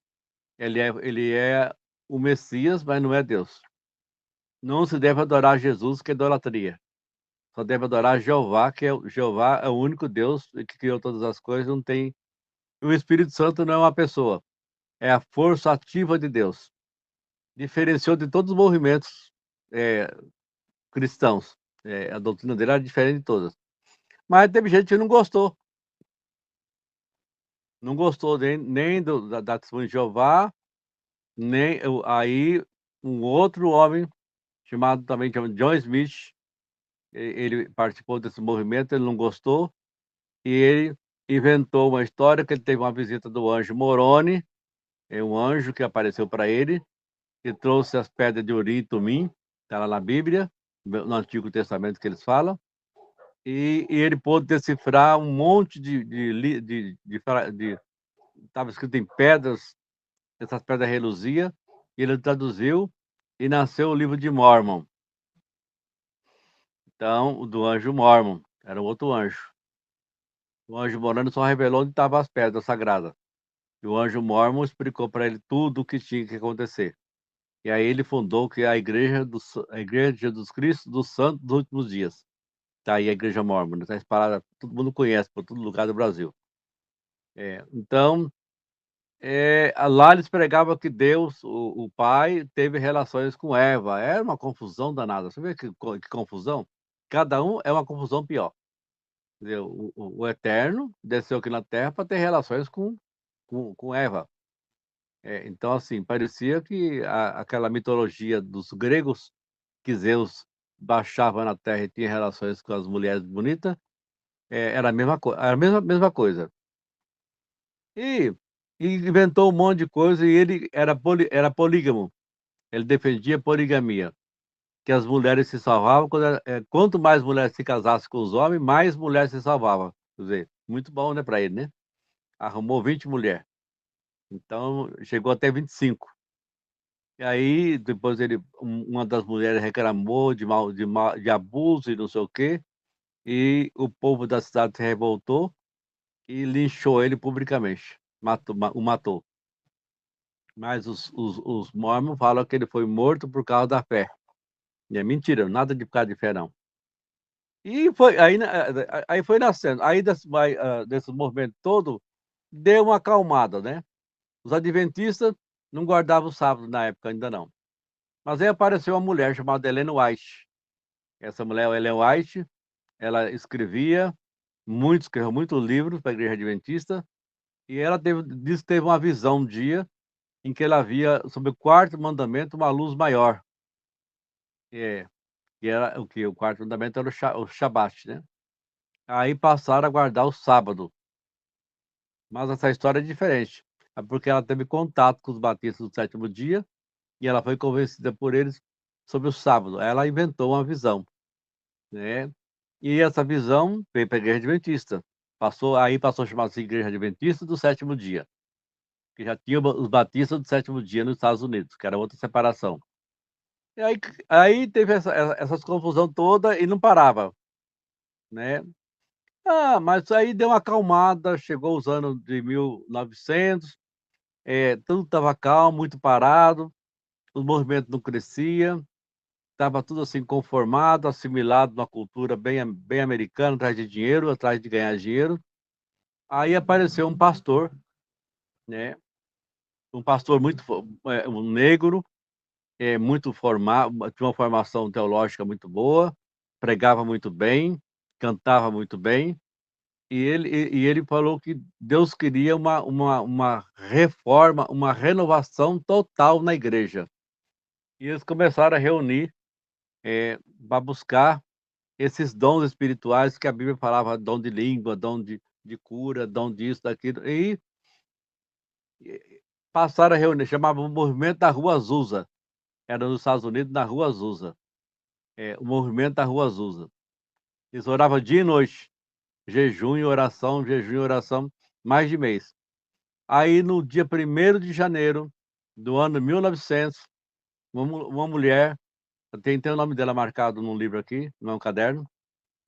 Ele é o Messias, mas não é Deus. Não se deve adorar Jesus, que é idolatria. Só deve adorar Jeová, Jeová é o único Deus que criou todas as coisas, não tem. O Espírito Santo não é uma pessoa, é a força ativa de Deus. Diferenciou de todos os movimentos é, cristãos. A doutrina dele era diferente de todas. Mas teve gente que não gostou. Não gostou nem da Testemunha de Jeová, nem aí um outro homem chamado John Smith, ele participou desse movimento, ele não gostou, e ele inventou uma história que ele teve uma visita do anjo Moroni, um anjo que apareceu para ele, que trouxe as pedras de Urim e Tumim, está lá na Bíblia, no Antigo Testamento que eles falam, e ele pôde decifrar um monte estava escrito em pedras, essas pedras reluziam, e ele traduziu, e nasceu o livro de Mórmon. Então, o do anjo Mórmon, era outro anjo. O anjo Moroni só revelou onde estavam as pedras sagradas. E o anjo Mórmon explicou para ele tudo o que tinha que acontecer. E aí ele fundou que é a igreja de Jesus Cristo dos Santos dos Últimos Dias. Tá aí a igreja Mórmon, está espalhada, todo mundo conhece, por todo lugar do Brasil. Então, lá eles pregavam que Deus, o Pai, teve relações com Eva. Era uma confusão danada. Você vê que confusão? Cada um é uma confusão pior. Quer dizer, o Eterno desceu aqui na Terra para ter relações com Eva. Então, assim, parecia que aquela mitologia dos gregos, que Zeus baixava na Terra e tinha relações com as mulheres bonitas, era a mesma coisa, era a mesma coisa. E inventou um monte de coisa e ele era polígamo. Ele defendia a poligamia, que as mulheres se salvavam. Quanto mais mulheres se casassem com os homens, mais mulheres se salvavam. Quer dizer, muito bom, né, para ele, né? Arrumou 20 mulheres. Então, chegou até 25. E aí, depois uma das mulheres reclamou de abuso e não sei o quê, e o povo da cidade se revoltou e linchou ele publicamente, o matou. Mas os mormons falam que ele foi morto por causa da fé. E é mentira, nada de por causa de fé, não. E aí foi nascendo. Aí desse movimento todo, deu uma acalmada, né? Os adventistas não guardavam o sábado na época, ainda não. Mas aí apareceu uma mulher chamada Ellen White. Essa mulher, Ellen White, ela escreveu muitos livros para a Igreja Adventista, e ela disse que teve uma visão um dia em que ela via, sob o quarto mandamento, uma luz maior. Que era o quarto mandamento era o Shabat, né? Aí passaram a guardar o sábado. Mas essa história é diferente. É porque ela teve contato com os batistas do sétimo dia e ela foi convencida por eles sobre o sábado. Ela inventou uma visão, né? E essa visão veio para a Igreja Adventista. Passou a chamar-se Igreja Adventista do sétimo dia, que já tinha os batistas do sétimo dia nos Estados Unidos, que era outra separação. E aí teve essas confusão toda e não parava, né? Mas aí deu uma acalmada, chegou os anos de 1900, tudo estava calmo, muito parado, os movimentos não cresciam, estava tudo assim conformado, assimilado numa cultura bem americana, atrás de dinheiro, atrás de ganhar dinheiro. Aí apareceu um pastor, né? Um pastor um negro, muito formado, tinha uma formação teológica muito boa, pregava muito bem, cantava muito bem. E ele falou que Deus queria uma reforma, uma renovação total na igreja. E eles começaram a reunir para buscar esses dons espirituais que a Bíblia falava, dom de língua, dom de cura, dom disso, daquilo, e passaram a reunir, chamava o Movimento da Rua Azusa, era nos Estados Unidos, na Rua Azusa, o Movimento da Rua Azusa. Eles oravam dia e noite, jejum e oração, mais de mês. Aí, no dia 1º de janeiro do ano 1900, uma mulher, tem o nome dela marcado num livro aqui, num caderno,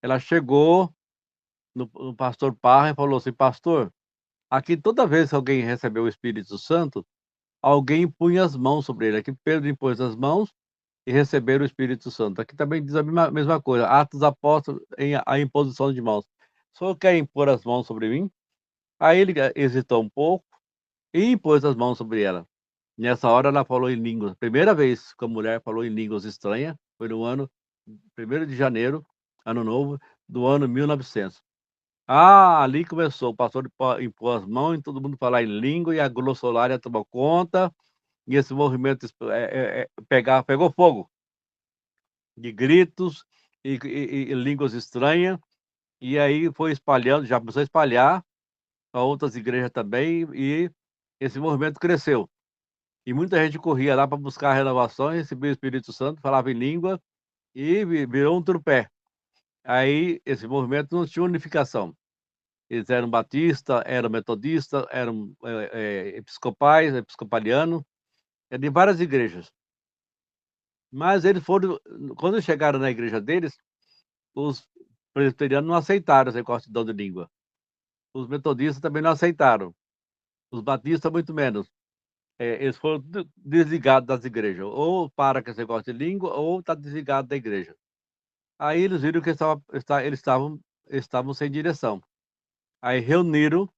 ela chegou no pastor Parra e falou assim: pastor, aqui toda vez que alguém recebeu o Espírito Santo, alguém punha as mãos sobre ele. Aqui Pedro impôs as mãos e receberam o Espírito Santo. Aqui também diz a mesma coisa, Atos dos Apóstolos, a imposição de mãos. O senhor quer impor as mãos sobre mim? Aí ele hesitou um pouco e impôs as mãos sobre ela. Nessa hora ela falou em línguas. Primeira vez que a mulher falou em línguas estranhas foi no ano 1º de janeiro, ano novo, do ano 1900. Ali começou, o pastor impôs as mãos e todo mundo falar em língua e a glossolária tomou conta e esse movimento pegou fogo de gritos e línguas estranhas e aí foi espalhando, já começou a espalhar para outras igrejas também e esse movimento cresceu. E muita gente corria lá para buscar a renovação, recebia o Espírito Santo, falava em língua e virou um trupé. Aí esse movimento não tinha unificação. Eles eram batista, eram metodista, eram episcopais, episcopaliano, de várias igrejas. Mas eles foram, quando chegaram na igreja deles, os presbiterianos não aceitaram esse negócio de dom de língua. Os metodistas também não aceitaram. Os batistas, muito menos. Eles foram desligados das igrejas. Ou para com esse negócio de língua, ou está desligado da igreja. Aí eles viram que eles estavam sem direção. Aí reuniram,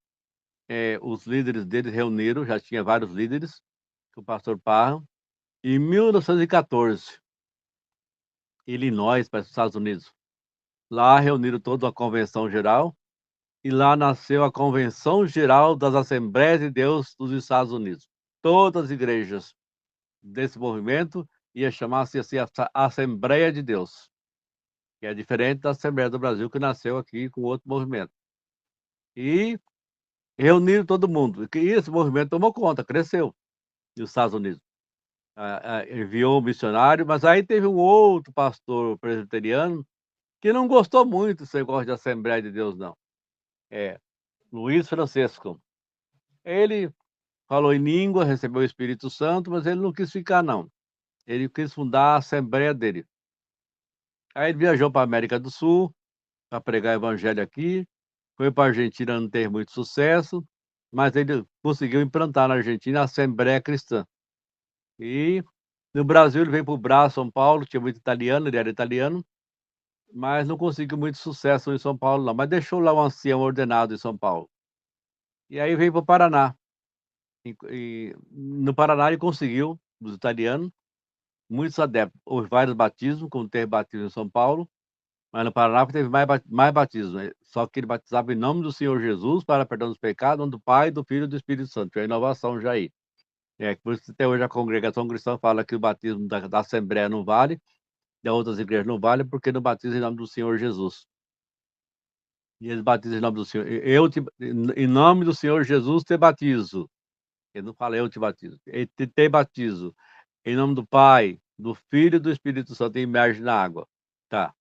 os líderes deles reuniram, já tinha vários líderes, com o pastor Parra, em 1914, Illinois, para os Estados Unidos. Lá reuniram toda a convenção geral, e lá nasceu a Convenção Geral das Assembleias de Deus dos Estados Unidos. Todas as igrejas desse movimento ia chamar-se assim, a Assembleia de Deus, que é diferente da Assembleia do Brasil, que nasceu aqui com outro movimento. E reuniram todo mundo. E esse movimento tomou conta, cresceu nos Estados Unidos. Enviou um missionário, mas aí teve um outro pastor presbiteriano que não gostou muito desse negócio de Assembleia de Deus, não. Luiz Francisco. Ele falou em língua, recebeu o Espírito Santo, mas ele não quis ficar, não. Ele quis fundar a Assembleia dele. Aí ele viajou para a América do Sul, para pregar evangelho aqui, foi para a Argentina, não teve muito sucesso, mas ele conseguiu implantar na Argentina a Assembleia Cristã. E no Brasil ele veio para o Brás, São Paulo, tinha muito italiano, ele era italiano, mas não conseguiu muito sucesso em São Paulo, não. Mas deixou lá um ancião ordenado em São Paulo. E aí veio para o Paraná. E no Paraná ele conseguiu, dos italianos, muitos adeptos. Houve vários batismos, como teve batismo em São Paulo, mas no Paraná teve mais batismo. Só que ele batizava em nome do Senhor Jesus para perdão dos pecados, em nome do Pai, do Filho e do Espírito Santo. É a inovação já aí. Por isso que até hoje a congregação cristã fala que o batismo da Assembleia não vale, de outras igrejas não vale, porque não batiza em nome do Senhor Jesus. E eles batizam em nome do Senhor. Em nome do Senhor Jesus te batizo. Ele não fala eu te batizo. Te batizo. Em nome do Pai, do Filho e do Espírito Santo, imerge na água. Tá.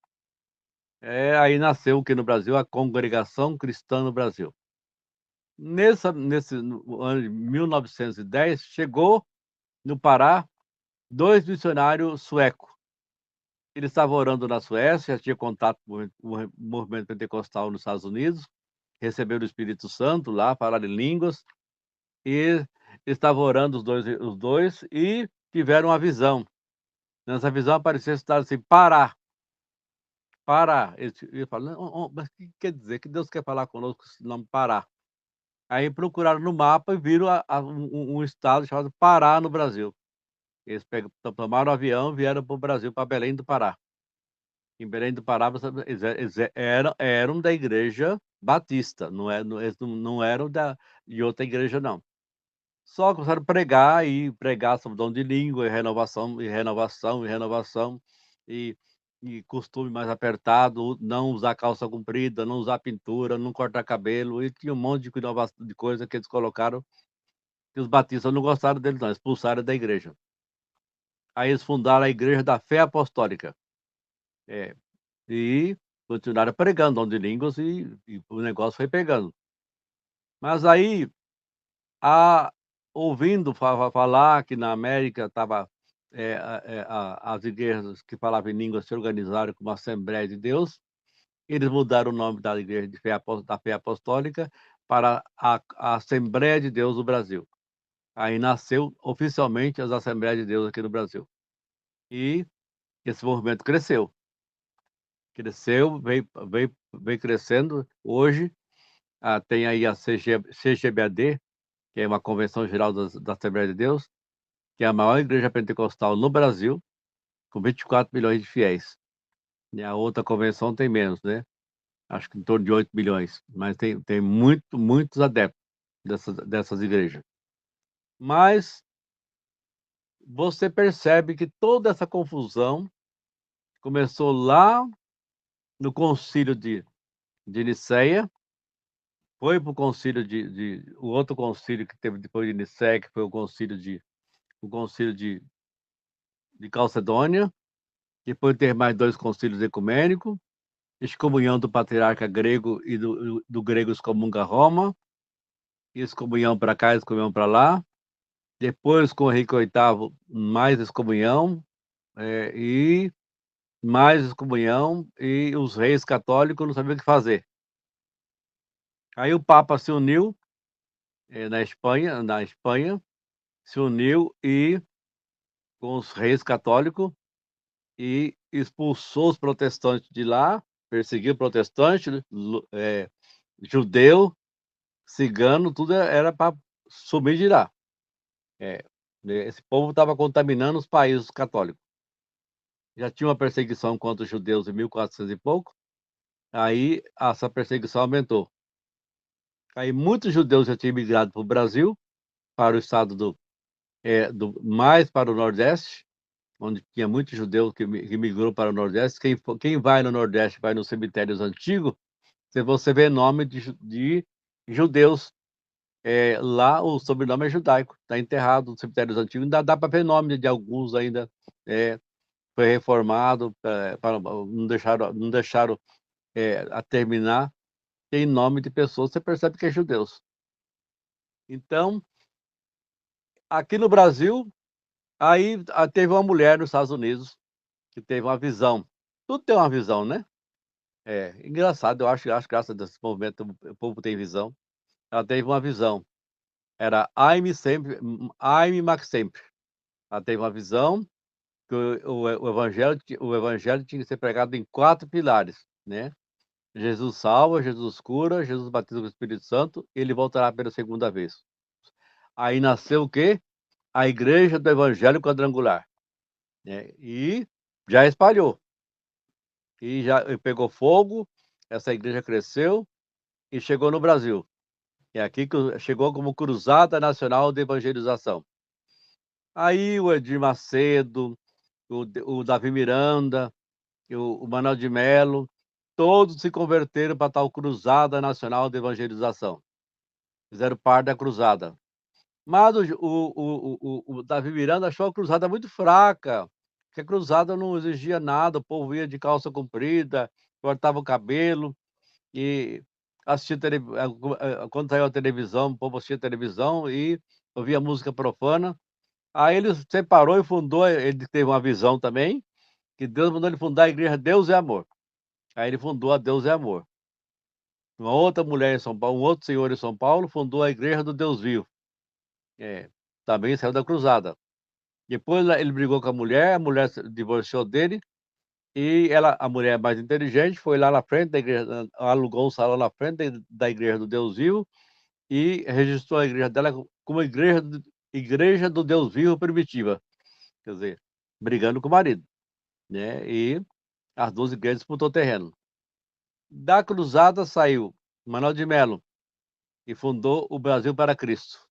Aí nasceu aqui no Brasil a Congregação Cristã no Brasil. No ano de 1910, chegou no Pará 2 missionários suecos. Eles estavam orando na Suécia, já tinha contato com o movimento pentecostal nos Estados Unidos, receberam o Espírito Santo lá, falaram em línguas, e estavam orando os dois e tiveram uma visão. Nessa visão apareceu esse estado assim, Pará. Pará. Ele falou, mas o que quer dizer? Que Deus quer falar conosco com esse nome Pará? Aí procuraram no mapa e viram um estado chamado Pará, no Brasil. Eles tomaram o avião e vieram para o Brasil, para Belém do Pará. Em Belém do Pará, eles eram da igreja batista, eles não eram de outra igreja, não. Só começaram a pregar sobre dom de língua, e renovação, e renovação, e renovação. E e costume mais apertado, não usar calça comprida, não usar pintura, não cortar cabelo, e tinha um monte de inovação de coisa que eles colocaram, que os batistas não gostaram deles não, expulsaram da igreja. Aí eles fundaram a Igreja da Fé Apostólica, e continuaram pregando dom de línguas e o negócio foi pegando. Mas aí, a ouvindo falar que na América estava, as igrejas que falavam em línguas se organizaram como Assembleia de Deus. Eles mudaram o nome da Igreja de Fé da Fé Apostólica para a Assembleia de Deus do Brasil. Aí nasceu oficialmente as Assembleias de Deus aqui no Brasil. E esse movimento cresceu. Cresceu, veio crescendo. Hoje, tem aí a CGBAD, que é uma Convenção Geral da Assembleia de Deus, que é a maior igreja pentecostal no Brasil, com 24 milhões de fiéis. E a outra convenção tem menos, né? Acho que em torno de 8 milhões, mas tem muitos adeptos dessas igrejas. Mas você percebe que toda essa confusão começou lá no concílio de Nicéia, foi para o concílio o outro concílio que teve depois de Nicéia, que foi o concílio de Calcedônia, depois ter mais 2 concílios ecumênicos, excomunhão do patriarca grego e do grego excomunga Roma, excomunhão para cá, excomunhão para lá. Depois, com o Henrique VIII, mais excomunhão, e mais excomunhão, e os reis católicos não sabiam o que fazer. Aí o Papa se uniu, na Espanha, se uniu e com os reis católicos e expulsou os protestantes de lá, perseguiu protestantes, judeu, cigano, tudo era para sumir de lá. Esse povo estava contaminando os países católicos. Já tinha uma perseguição contra os judeus em 1400 e pouco, aí essa perseguição aumentou. Aí muitos judeus já tinham migrado para o Brasil, para o estado mais para o Nordeste, onde tinha muitos judeus que migrou para o Nordeste. Quem vai no Nordeste, vai nos cemitérios antigos, você vê nome de judeus. Lá o sobrenome é judaico, está enterrado nos cemitérios antigos, ainda dá para ver nome de alguns ainda. Foi reformado, não deixaram a terminar, tem nome de pessoas, você percebe que é judeus. Então, aqui no Brasil, aí teve uma mulher nos Estados Unidos que teve uma visão. Tudo tem uma visão, né? Engraçado, eu acho graças a Deus, esse movimento, o povo tem visão. Ela teve uma visão. Era Aime Max sempre. Ela teve uma visão que o evangelho tinha que ser pregado em 4 pilares, né? Jesus salva, Jesus cura, Jesus batiza com o Espírito Santo, ele voltará pela segunda vez. Aí nasceu o quê? A Igreja do Evangelho Quadrangular, né? E já espalhou. E já pegou fogo, essa igreja cresceu e chegou no Brasil. É aqui que chegou como Cruzada Nacional de Evangelização. Aí o Edir Macedo, o Davi Miranda, o Manuel de Melo, todos se converteram para tal Cruzada Nacional de Evangelização. Fizeram parte da cruzada. Mas o Davi Miranda achou a cruzada muito fraca, que a cruzada não exigia nada, o povo ia de calça comprida, cortava o cabelo e assistia quando saiu a televisão, o povo assistia televisão e ouvia música profana. Aí ele separou e fundou, ele teve uma visão também, que Deus mandou ele fundar a igreja Deus é Amor. Aí ele fundou a Deus é Amor. Uma outra mulher em São Paulo, um outro senhor em São Paulo, fundou a igreja do Deus Vivo. Também saiu da cruzada. Depois ele brigou com a mulher se divorciou dele, e a mulher mais inteligente, foi lá na frente da igreja, alugou um salão na frente da igreja do Deus Vivo e registrou a igreja dela como igreja do Deus Vivo Primitiva. Quer dizer, brigando com o marido, né? E as 2 igrejas disputou terreno. Da cruzada saiu Manuel de Melo e fundou o Brasil para Cristo.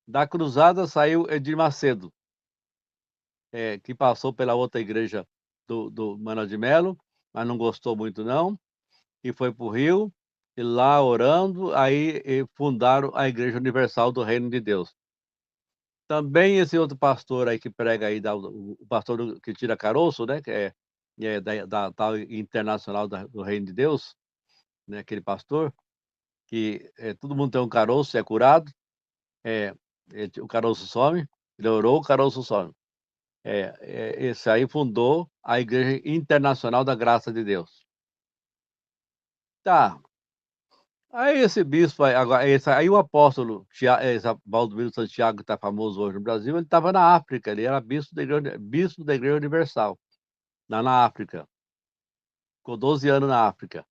Da cruzada saiu Edir Macedo, que passou pela outra igreja do Manuel de Melo, mas não gostou muito não, e foi para o Rio, e lá orando, aí fundaram a Igreja Universal do Reino de Deus. Também esse outro pastor aí que prega aí, o pastor que tira caroço, né, que é da tal Internacional do Reino de Deus, né, aquele pastor, que todo mundo tem um caroço, é curado, é, o caroço some, ele orou, o caroço some. Esse aí fundou a Igreja Internacional da Graça de Deus. Tá. Aí esse bispo, agora, aí o apóstolo Baldomiro Santiago, que está famoso hoje no Brasil, ele estava na África, ele era bispo da Igreja Universal, lá na África. Ficou 12 anos na África.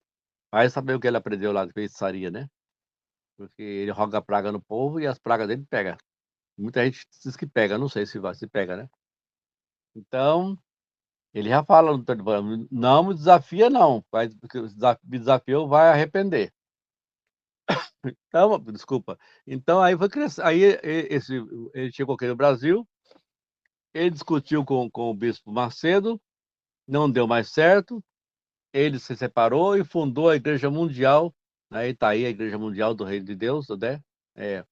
Vai saber o que ele aprendeu lá de feitiçaria, né? Porque ele roga praga no povo e as pragas dele pega. Muita gente diz que pega, não sei se pega, né? Então, ele já fala no telefone, não me desafia não, porque me desafiou, vai arrepender. Então, desculpa. Então aí foi crescer, aí ele chegou aqui no Brasil, ele discutiu com o bispo Macedo, não deu mais certo, ele se separou e fundou a Igreja Mundial, aí está aí a Igreja Mundial do Reino de Deus, né? É,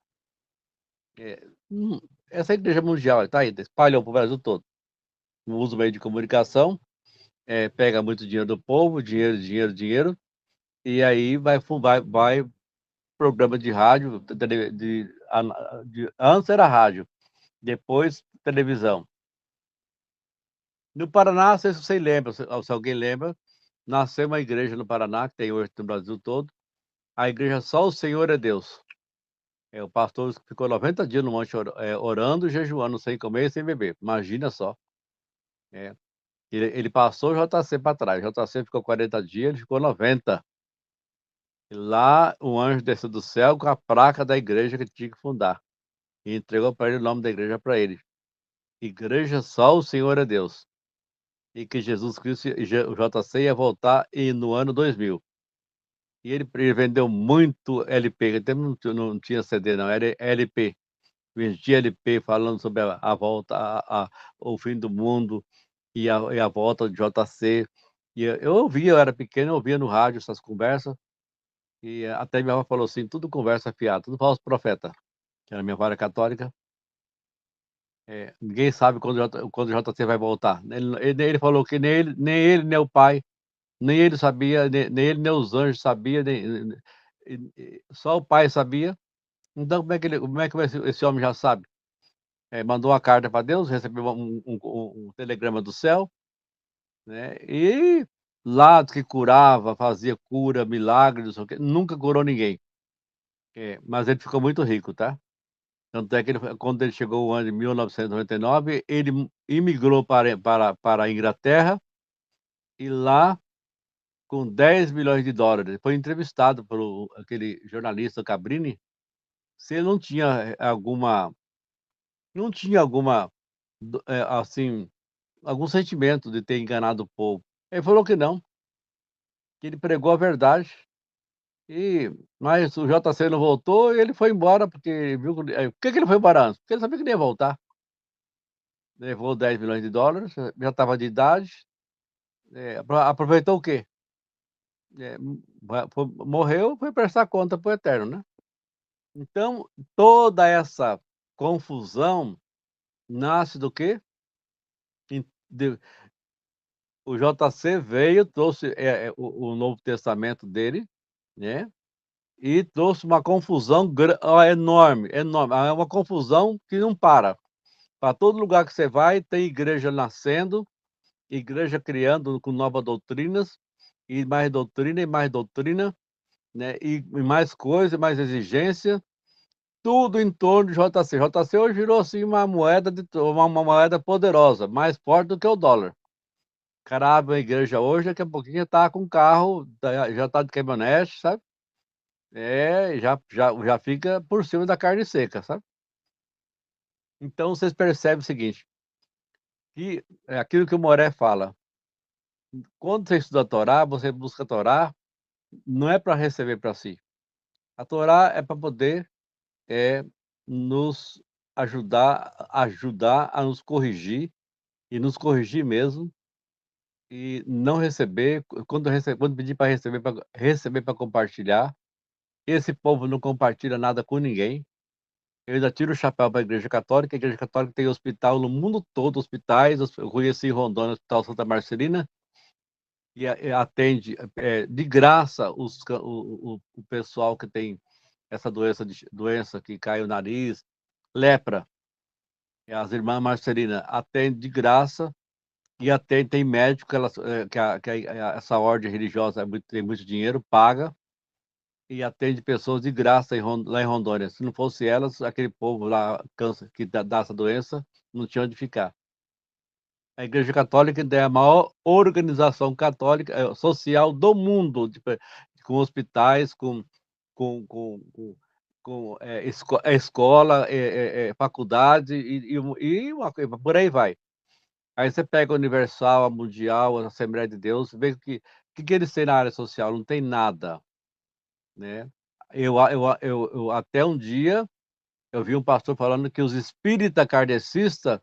essa Igreja Mundial está aí, espalhou para o Brasil todo. Não usa o meio de comunicação, pega muito dinheiro do povo, dinheiro, dinheiro, dinheiro, e aí vai programa de rádio, antes era rádio, depois televisão. No Paraná, não sei se você lembra, se alguém lembra, nasceu uma igreja no Paraná, que tem hoje no Brasil todo, a igreja Só o Senhor é Deus. O pastor ficou 90 dias no monte orando e jejuando, sem comer e sem beber. Imagina só. É. Ele passou o JC para trás. O JC ficou 40 dias, ele ficou 90. E lá o anjo desceu do céu com a placa da igreja que ele tinha que fundar. E entregou para ele o nome da igreja para ele. Igreja Só o Senhor é Deus. E que Jesus Cristo, o JC ia voltar no ano 2000. E ele vendeu muito LP, até não tinha CD não, era LP. Vendia LP falando sobre a volta, o fim do mundo e a volta de JC. E eu ouvia, eu era pequeno, eu ouvia no rádio essas conversas. E até minha avó falou assim, tudo conversa fiada, tudo falso profeta, que era minha avó era católica. Ninguém sabe quando o JC vai voltar. Ele falou que nem o pai, nem ele sabia, nem ele, nem os anjos sabia, só o pai sabia. Então, como é que esse homem já sabe? Mandou uma carta para Deus, recebeu um telegrama do céu, né? E lá que curava, fazia cura, milagres, não sei o quê, nunca curou ninguém. Mas ele ficou muito rico, tá? Tanto é que quando ele chegou o ano de 1999, ele imigrou para a Inglaterra e lá, com 10 milhões de dólares, foi entrevistado por aquele jornalista Cabrini, se ele não tinha alguma, assim, algum sentimento de ter enganado o povo. Ele falou que não, que ele pregou a verdade, mas o JC não voltou e ele foi embora, porque viu por que ele foi embora antes? Porque ele sabia que não ia voltar. Levou 10 milhões de dólares, já estava de idade, aproveitou o quê? Morreu, foi prestar conta para o Eterno, né? Então, toda essa confusão nasce do quê? Em- de- O JC veio, trouxe o Novo Testamento dele, né? E trouxe uma confusão enorme, enorme. É uma confusão que não para. Para todo lugar que você vai, tem igreja nascendo, igreja criando com novas doutrinas, e mais doutrina, né? E mais coisa, mais exigência, tudo em torno de JC. JC hoje virou assim uma moeda poderosa, mais forte do que o dólar. O cara abre a igreja hoje, daqui a pouquinho já tá com um carro, já tá de caminhonete, sabe? Já fica por cima da carne seca, sabe? Então vocês percebem o seguinte, que é aquilo que o Moré fala, quando você estuda a Torá, você busca a Torá, não é para receber para si. A Torá é para poder nos ajudar a nos corrigir, e nos corrigir mesmo, e não receber, quando pedir para receber para compartilhar, esse povo não compartilha nada com ninguém. Eu ainda tiro o chapéu para a Igreja Católica tem hospital no mundo todo, hospitais, eu conheci em Rondônia, o Hospital Santa Marcelina, e atende de graça o pessoal que tem essa doença que cai o nariz, lepra. As irmãs Marcelina atendem de graça e atende, tem médico essa ordem religiosa tem muito dinheiro, paga e atende pessoas de graça lá em Rondônia. Se não fosse elas, aquele povo lá, câncer, que dá essa doença, não tinha onde ficar. A Igreja Católica é a maior organização católica social do mundo, com hospitais, com escola, faculdade por aí vai. Aí você pega a Universal, a Mundial, a Assembleia de Deus, vê que eles têm na área social, não tem nada, né? Até um dia eu vi um pastor falando que os espírita kardecistas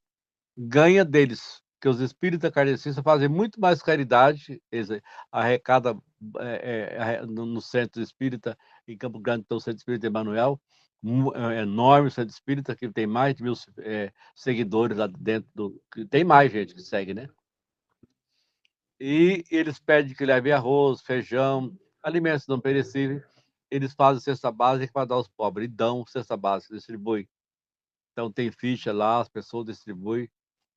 ganha deles, que os espíritas kardecistas fazem muito mais caridade, eles arrecada no centro espírita, em Campo Grande tem o centro espírita Emanuel, enorme centro espírita, que tem mais de 1.000 seguidores lá dentro tem mais gente que segue, né? E eles pedem que leve arroz, feijão, alimentos não perecíveis, eles fazem cesta básica para dar aos pobres, e dão cesta básica, distribui. Então tem ficha lá, as pessoas distribuem.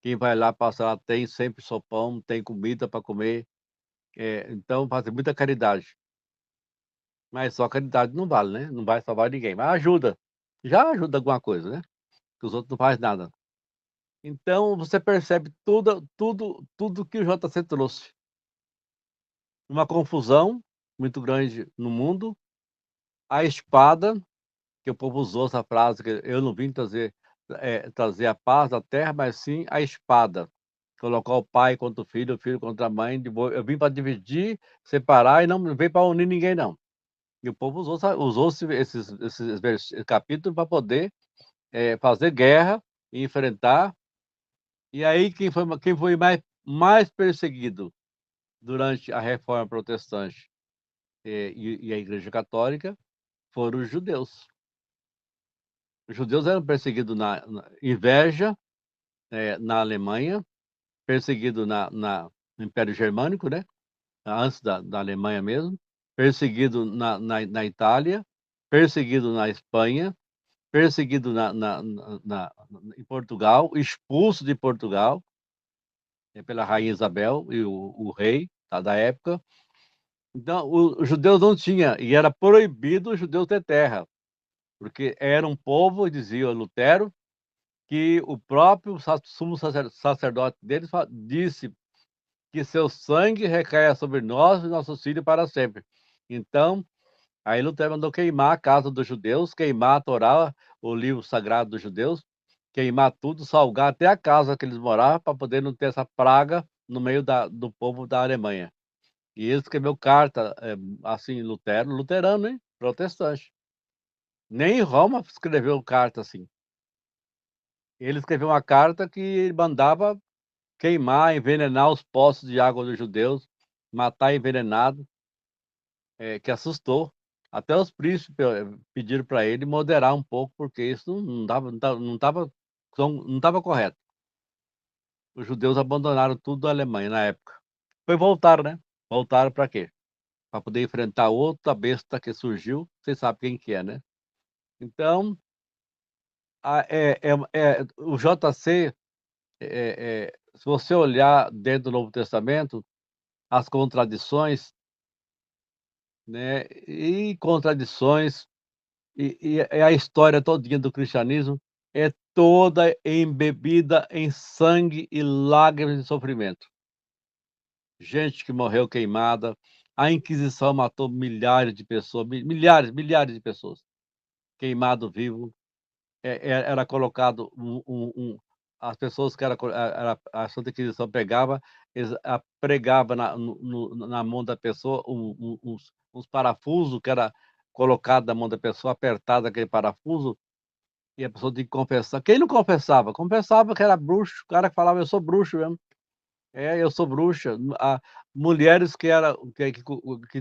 Quem vai lá passa lá, tem sempre sopão, tem comida para comer. Então fazem muita caridade. Mas só caridade não vale, né? Não vai salvar ninguém. Mas ajuda. Já ajuda alguma coisa, né? Que os outros não fazem nada. Então você percebe tudo que o JC trouxe. Uma confusão muito grande no mundo. A espada, que o povo usou essa frase, que eu não vim trazer a paz da terra, mas sim a espada. Colocar o pai contra o filho contra a mãe. Eu vim para dividir, separar e não veio para unir ninguém, não. E o povo usou esses capítulos para poder fazer guerra e enfrentar. E aí, quem foi mais perseguido durante a Reforma Protestante e a Igreja Católica foram os judeus. Os judeus eram perseguidos na inveja, na Alemanha, perseguido no Império Germânico, né? Antes da Alemanha mesmo, perseguido na Itália, perseguido na Espanha, perseguido em Portugal, expulso de Portugal pela Rainha Isabel e o rei da época. Então, os judeus não tinham, e era proibido os judeus ter terra, porque era um povo, dizia Lutero, que o próprio sumo sacerdote deles disse que seu sangue recaia sobre nós e nossos filhos para sempre. Então, aí Lutero mandou queimar a casa dos judeus, queimar a Torá, o livro sagrado dos judeus, queimar tudo, salgar até a casa que eles moravam, para poder não ter essa praga no meio do povo da Alemanha. E ele escreveu carta, assim, luterano, hein? Protestante. Nem em Roma escreveu carta assim. Ele escreveu uma carta que mandava queimar, envenenar os poços de água dos judeus, matar envenenado, que assustou. Até os príncipes pediram para ele moderar um pouco, porque isso não estava correto. Os judeus abandonaram tudo da Alemanha na época. Foi voltar, né? Voltaram para quê? Para poder enfrentar outra besta que surgiu. Vocês sabem quem que é, né? Então, o JC, se você olhar dentro do Novo Testamento, as contradições, né? E contradições, e a história todinha do cristianismo é toda embebida em sangue e lágrimas de sofrimento. Gente que morreu queimada, a Inquisição matou milhares de pessoas, milhares de pessoas, queimado vivo. Era colocado as pessoas que a Santa Inquisição pegava, eles pregava na mão da pessoa uns parafusos que era colocado na mão da pessoa, apertado aquele parafuso, e a pessoa tinha que confessar. Quem não confessava? Confessava que era bruxo, o cara que falava, eu sou bruxo mesmo. Eu sou bruxa. Mulheres que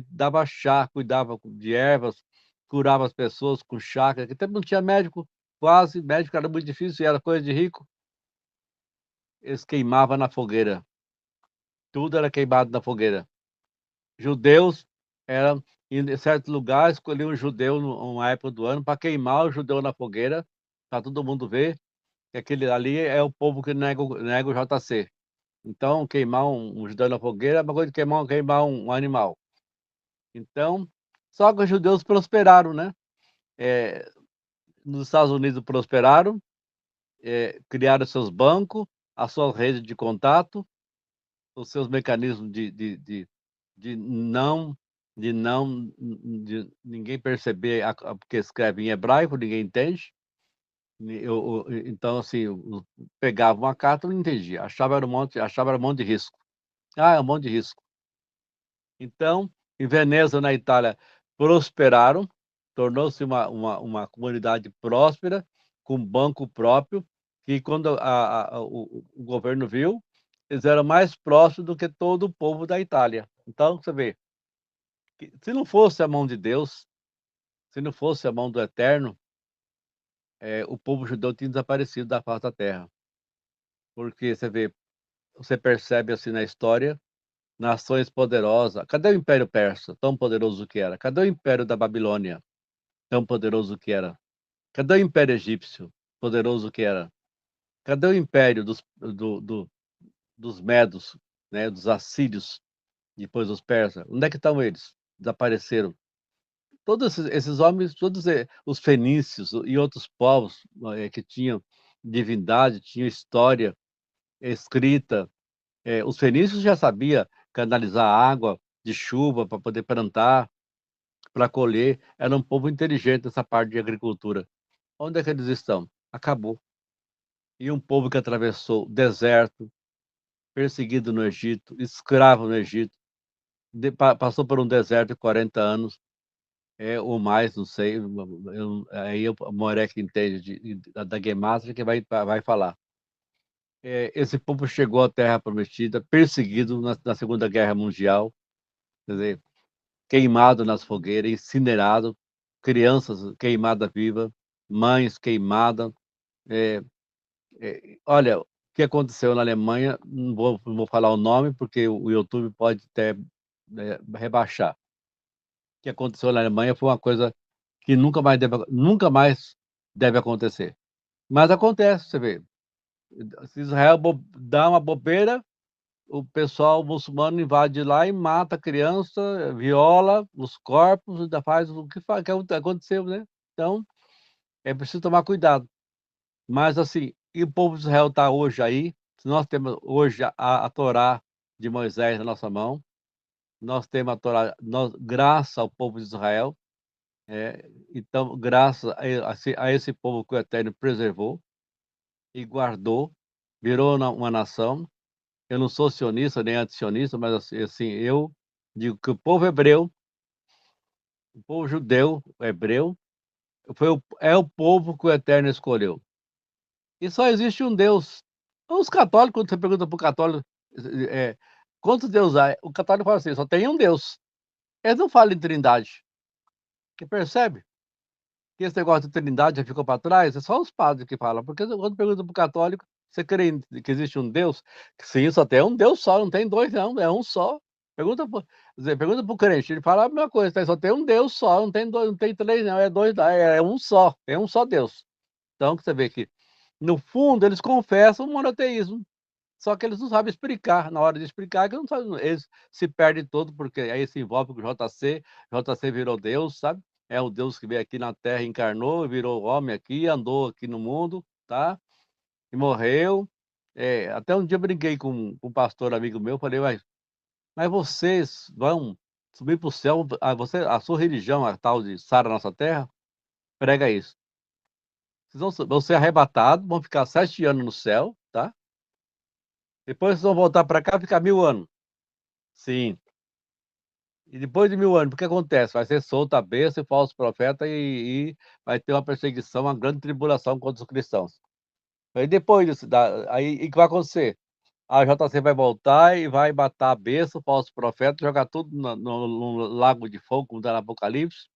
dava chá, cuidava de ervas, curava as pessoas com chakra, que tempo não tinha médico, quase, médico era muito difícil, era coisa de rico. Eles queimavam na fogueira, tudo era queimado na fogueira. Judeus eram em certos lugares, escolhiam um judeu numa época do ano para queimar o judeu na fogueira, para todo mundo ver que aquele ali é o povo que nega o JC. Então, queimar um judeu na fogueira é uma coisa de queimar um animal. Então, só que os judeus prosperaram, né? Eh, Nos Estados Unidos prosperaram, criaram seus bancos, a sua rede de contato, os seus mecanismos de não de ninguém perceber porque escreve em hebraico, ninguém entende. Então, assim, pegava uma carta, não entendia, achava era um monte de risco. Ah, é um monte de risco. Então, em Veneza, na Itália, prosperaram, tornou-se uma comunidade próspera, com banco próprio, e quando o governo viu, eles eram mais próximos do que todo o povo da Itália. Então, você vê, que se não fosse a mão de Deus, se não fosse a mão do Eterno, o povo judeu tinha desaparecido da face da terra. Porque você vê, você percebe assim na história, nações poderosas. Cadê o Império Persa, tão poderoso que era? Cadê o Império da Babilônia, tão poderoso que era? Cadê o Império Egípcio, poderoso que era? Cadê o Império dos Medos, né, dos Assírios, depois dos Persas? Onde é que estão eles? Desapareceram. Todos esses homens, todos os fenícios e outros povos que tinham divindade, tinham história escrita. Os fenícios já sabiam canalizar água de chuva para poder plantar, para colher. Era um povo inteligente nessa parte de agricultura. Onde é que eles estão? Acabou. E um povo que atravessou deserto, perseguido no Egito, escravo no Egito, passou por um deserto de 40 anos, ou mais, não sei. Aí o Moré que entende da Gematria que vai falar. Esse povo chegou à Terra Prometida, perseguido na Segunda Guerra Mundial, quer dizer, queimado nas fogueiras, incinerado, crianças queimadas vivas, mães queimadas. É, Olha, o que aconteceu na Alemanha, não vou falar o nome, porque o YouTube pode até rebaixar. O que aconteceu na Alemanha foi uma coisa que nunca mais deve acontecer. Mas acontece, você vê. Se Israel dá uma bobeira, o pessoal muçulmano invade lá e mata a criança, viola os corpos, ainda faz o que aconteceu, né? Então, é preciso tomar cuidado. Mas, assim, e o povo de Israel está hoje aí, se nós temos hoje a Torá de Moisés na nossa mão, nós temos a Torá, graças ao povo de Israel, então, graças a esse povo que o Eterno preservou e guardou, virou uma nação. Eu não sou sionista nem antisionista, mas assim, eu digo que o povo hebreu, o povo judeu, hebreu, é o povo que o Eterno escolheu. E só existe um Deus. Os católicos, quando você pergunta para o católico, é, quantos deuses há? O católico fala assim, só tem um Deus. Eles não falam em trindade. Você percebe? Que esse negócio de trindade já ficou para trás, é só os padres que falam. Porque quando pergunta para o católico, você crê que existe um Deus? Sim, só tem um Deus só, não tem dois, não, é um só. Pergunta para o crente, ele fala a mesma coisa, só tem um Deus só, não tem dois, não tem três, não, é dois, é um só, é um só Deus. Então, você vê que, no fundo, eles confessam o monoteísmo, só que eles não sabem explicar. Na hora de explicar, que não sabem, eles se perdem todo, porque aí se envolve com o JC virou Deus, sabe? É o Deus que veio aqui na Terra, encarnou, virou homem aqui, andou aqui no mundo, tá? E morreu. Até um dia eu brinquei com um pastor amigo meu, falei, mas vocês vão subir para o céu, a sua religião, a tal de Sara Nossa Terra, prega isso. Vocês vão ser arrebatados, vão ficar 7 anos no céu, tá? Depois vocês vão voltar para cá e ficar 1000 anos. Sim. E depois de 1000 anos, o que acontece? Vai ser solta a besta e falso profeta e vai ter uma perseguição, uma grande tribulação contra os cristãos. Aí depois disso, aí o que vai acontecer? A JC vai voltar e vai matar a besta, o falso profeta, jogar tudo no lago de fogo, como está no Apocalipse,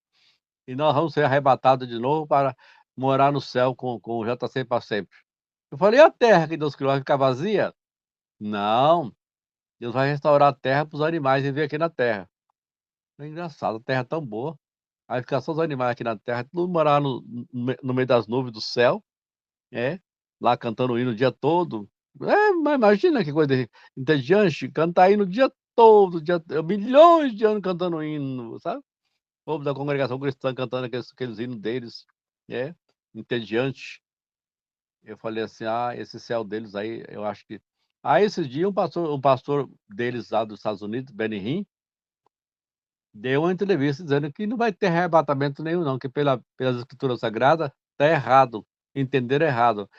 e nós vamos ser arrebatados de novo para morar no céu com o JC para sempre. Eu falei, e a terra que Deus criou vai ficar vazia? Não, Deus vai restaurar a terra para os animais viver aqui na terra. É engraçado, a terra é tão boa. Vai ficar só os animais aqui na terra, tudo morar no meio das nuvens do céu, é, lá cantando hino o dia todo. Mas imagina que coisa entediante, cantar hino o dia todo, milhões de anos cantando hino, sabe? O povo da congregação cristã cantando aqueles hinos deles, é, entediante. Eu falei assim, esse céu deles aí, eu acho que... Aí esses dias um pastor deles lá dos Estados Unidos, Benny Hinn, deu uma entrevista dizendo que não vai ter arrebatamento nenhum não, que pelas escrituras sagradas está errado, entenderam errado.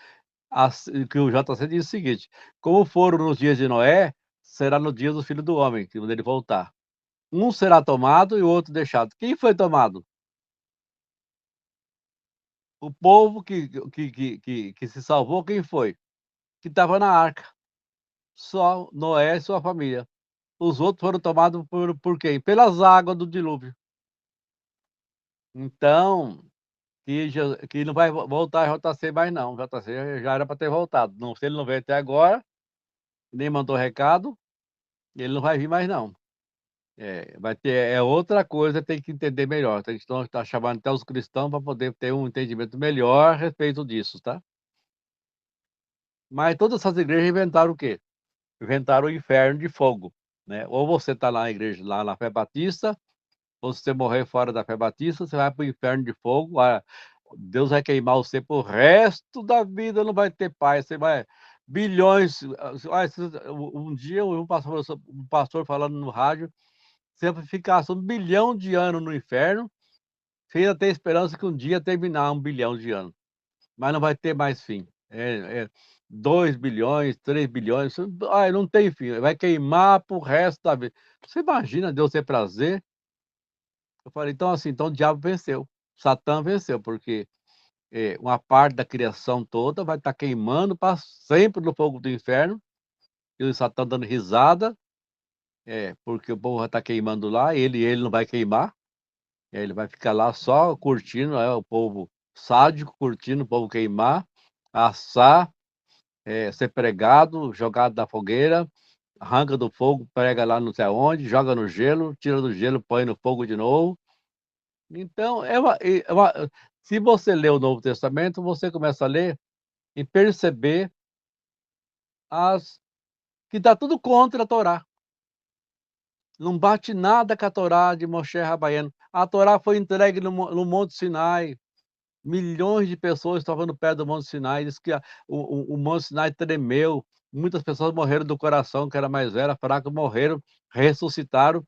Que o JC diz o seguinte: como foram nos dias de Noé, será no dia do Filho do Homem, que quando ele voltar. Um será tomado e o outro deixado. Quem foi tomado? O povo que se salvou, quem foi? Que estava na arca. Só Noé e sua família. Os outros foram tomados por quem? Pelas águas do dilúvio. Então, que não vai voltar a JC mais não. JC já era para ter voltado. Não, se ele não veio até agora, nem mandou recado, ele não vai vir mais não. Vai ter outra coisa, tem que entender melhor. Então, a gente está chamando até os cristãos para poder ter um entendimento melhor a respeito disso, tá? Mas todas essas igrejas inventaram o quê? Inventaram o inferno de fogo, né? Ou você está na igreja, lá na Fé Batista, ou se você morrer fora da Fé Batista, você vai para o inferno de fogo. Deus vai queimar você pro resto da vida, não vai ter paz. Você vai bilhões. Um dia um pastor falando no rádio, você vai ficar um bilhão de anos no inferno, você ainda tem esperança que um dia terminar 1 bilhão de anos, mas não vai ter mais fim. 2 bilhões, 3 bilhões, não tem fim, vai queimar pro resto da vida. Você imagina Deus ter prazer? Eu falei, então assim, então o diabo venceu, Satã venceu, porque uma parte da criação toda vai estar queimando para sempre no fogo do inferno, e o Satã dando risada, porque o povo vai estar queimando lá, ele não vai queimar, ele vai ficar lá só curtindo, o povo sádico, curtindo o povo queimar, assar, ser pregado, jogado na fogueira, arranca do fogo, prega lá não sei aonde, joga no gelo, tira do gelo, põe no fogo de novo. Então, se você lê o Novo Testamento, você começa a ler e perceber que está tudo contra a Torá. Não bate nada com a Torá de Moshe Rabbeinu. A Torá foi entregue no Monte Sinai. Milhões de pessoas estavam no pé do Monte Sinai. Diz que o Monte Sinai tremeu. Muitas pessoas morreram do coração, que era mais velha, fraca, morreram, ressuscitaram.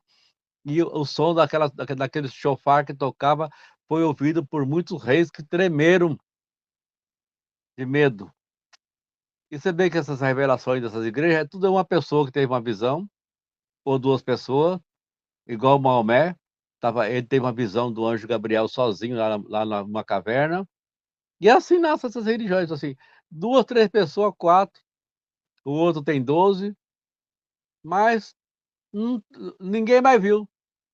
E o som daquele chofar que tocava foi ouvido por muitos reis que tremeram de medo. E você vê que essas revelações dessas igrejas, tudo é uma pessoa que teve uma visão, ou duas pessoas, igual Maomé. Ele teve uma visão do anjo Gabriel sozinho lá numa caverna. E assim nascem essas religiões, assim, 2, 3 pessoas, 4, o outro tem 12, mas ninguém mais viu,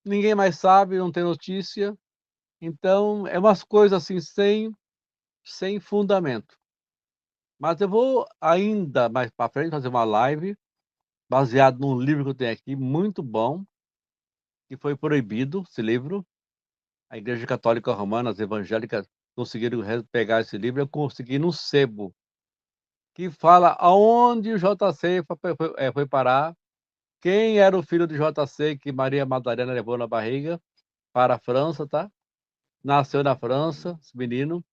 ninguém mais sabe, não tem notícia. Então, é umas coisas assim, sem fundamento. Mas eu vou ainda mais para frente fazer uma live baseado num livro que eu tenho aqui, muito bom, que foi proibido, esse livro. A Igreja Católica Romana, as evangélicas, conseguiram pegar esse livro, eu consegui no sebo, que fala aonde o JC foi parar, quem era o filho de JC que Maria Madalena levou na barriga para a França, tá? Nasceu na França, esse menino,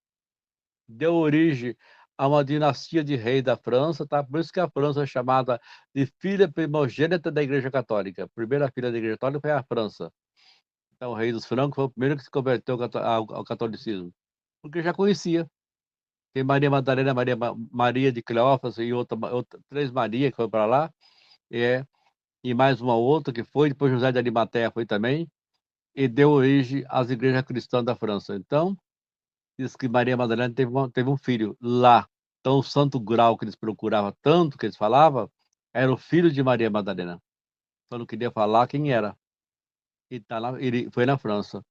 deu origem a uma dinastia de reis da França, tá? Por isso que a França é chamada de filha primogênita da Igreja Católica. A primeira filha da Igreja Católica foi a França. Então, o rei dos francos foi o primeiro que se converteu ao catolicismo, porque já conhecia. Tem Maria Madalena, Maria de Cleófas e três Maria que foram para lá, é, e mais uma outra que foi, depois José de Arimateia foi também, e deu origem às igrejas cristãs da França. Então, diz que Maria Madalena teve um filho lá. Então, o santo grau que eles procuravam tanto, que eles falavam, era o filho de Maria Madalena. Só não queria falar quem era. E ele foi na França.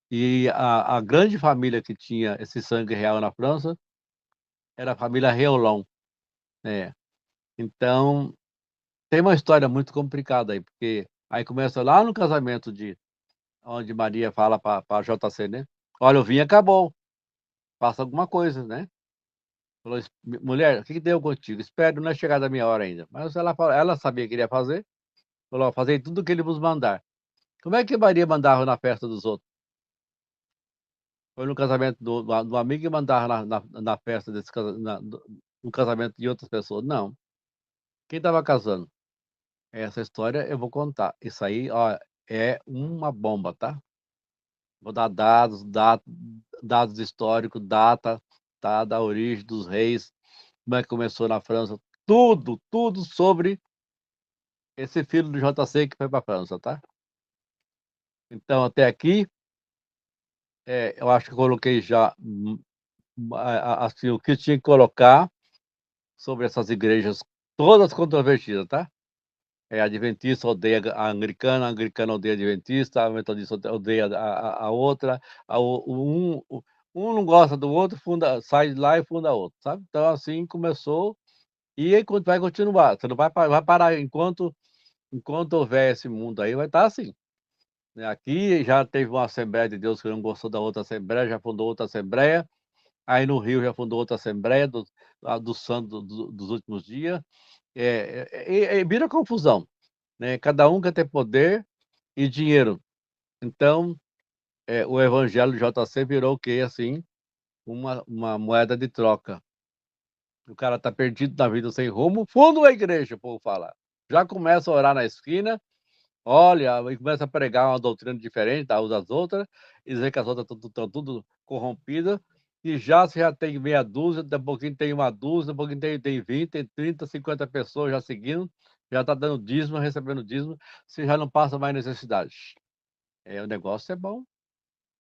E a grande família que tinha esse sangue real na França era a família Reolon. É. Então, tem uma história muito complicada aí, porque aí começa lá no casamento de onde Maria fala para JC, né? Olha, o vinho acabou, faça alguma coisa, né? Falou, mulher, o que deu contigo? Espero, não é chegada a minha hora ainda. Mas ela sabia que ele ia fazer, falou, fazei tudo o que ele vos mandar. Como é que Maria mandava na festa dos outros? Foi no casamento do amigo e mandava na festa no casamento de outras pessoas? Não. Quem estava casando? Essa história eu vou contar. Isso aí, ó, é uma bomba, tá? Vou dar dados históricos, data, tá? Da origem dos reis, como é que começou na França, tudo sobre esse filho do JC que foi para a França, tá? Então, até aqui, eu acho que eu coloquei já assim, o que eu tinha que colocar sobre essas igrejas todas controvertidas, tá? A adventista odeia a anglicana odeia a adventista, a metodista odeia a outra, um não gosta do outro, sai de lá e funda outro, sabe? Então, assim começou e aí vai continuar. Você não vai parar enquanto houver esse mundo aí, vai estar assim, né? Aqui já teve uma Assembleia de Deus que não gostou da outra Assembleia, já fundou outra Assembleia. Aí no Rio já fundou outra Assembleia do Santo dos últimos dias. Vira confusão, né? Cada um quer ter poder e dinheiro. Então, o evangelho do JC virou o quê? Assim, uma moeda de troca. O cara tá perdido na vida sem rumo, funda a igreja, o povo fala. Já começa a orar na esquina, olha, e começa a pregar uma doutrina diferente das outras, e dizer que as outras estão tudo corrompidas, e já você já tem meia dúzia, daqui a pouquinho tem uma dúzia, daqui a pouquinho tem 20, tem 30, 50 pessoas já seguindo, já está dando dízimo, recebendo dízimo, você já não passa mais necessidade. O negócio é bom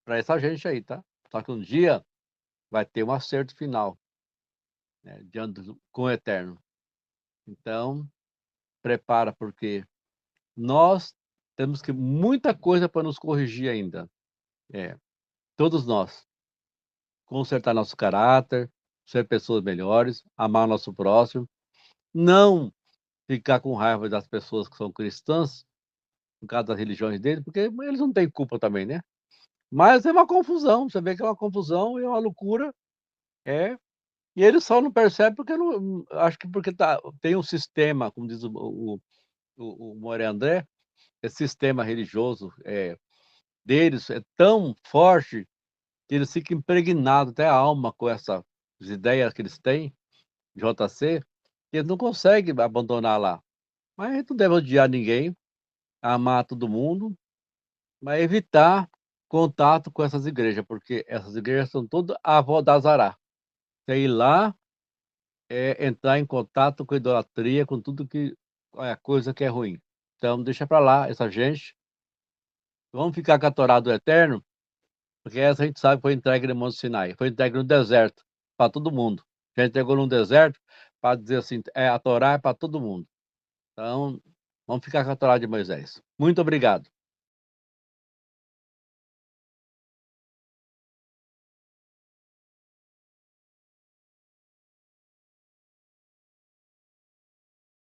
para essa gente aí, tá? Só que um dia vai ter um acerto final, né, com o Eterno. Então, prepara, porque nós temos que muita coisa para nos corrigir ainda. É, todos nós. Consertar nosso caráter, ser pessoas melhores, amar o nosso próximo, não ficar com raiva das pessoas que são cristãs, por causa das religiões deles, porque eles não têm culpa também, né? Mas é uma confusão, você vê que é uma confusão e é uma loucura, é. E eles só não percebem porque não, acho que porque tem um sistema, como diz o Moré André, esse sistema religioso deles é tão forte que eles ficam impregnados até a alma com essas ideias que eles têm, JC, que eles não conseguem abandonar lá. Mas a gente não deve odiar ninguém, amar todo mundo, mas evitar contato com essas igrejas, porque essas igrejas são todas a avó da Azará. Você ir lá entrar em contato com idolatria, com tudo que é coisa que é ruim. Então, deixa para lá essa gente. Vamos ficar com a Torá do Eterno, porque essa a gente sabe que foi entregue no Monte Sinai, foi entregue no deserto, para todo mundo. Já entregou no deserto para dizer assim, a Torá é para todo mundo. Então, vamos ficar com a Torá de Moisés. Muito obrigado.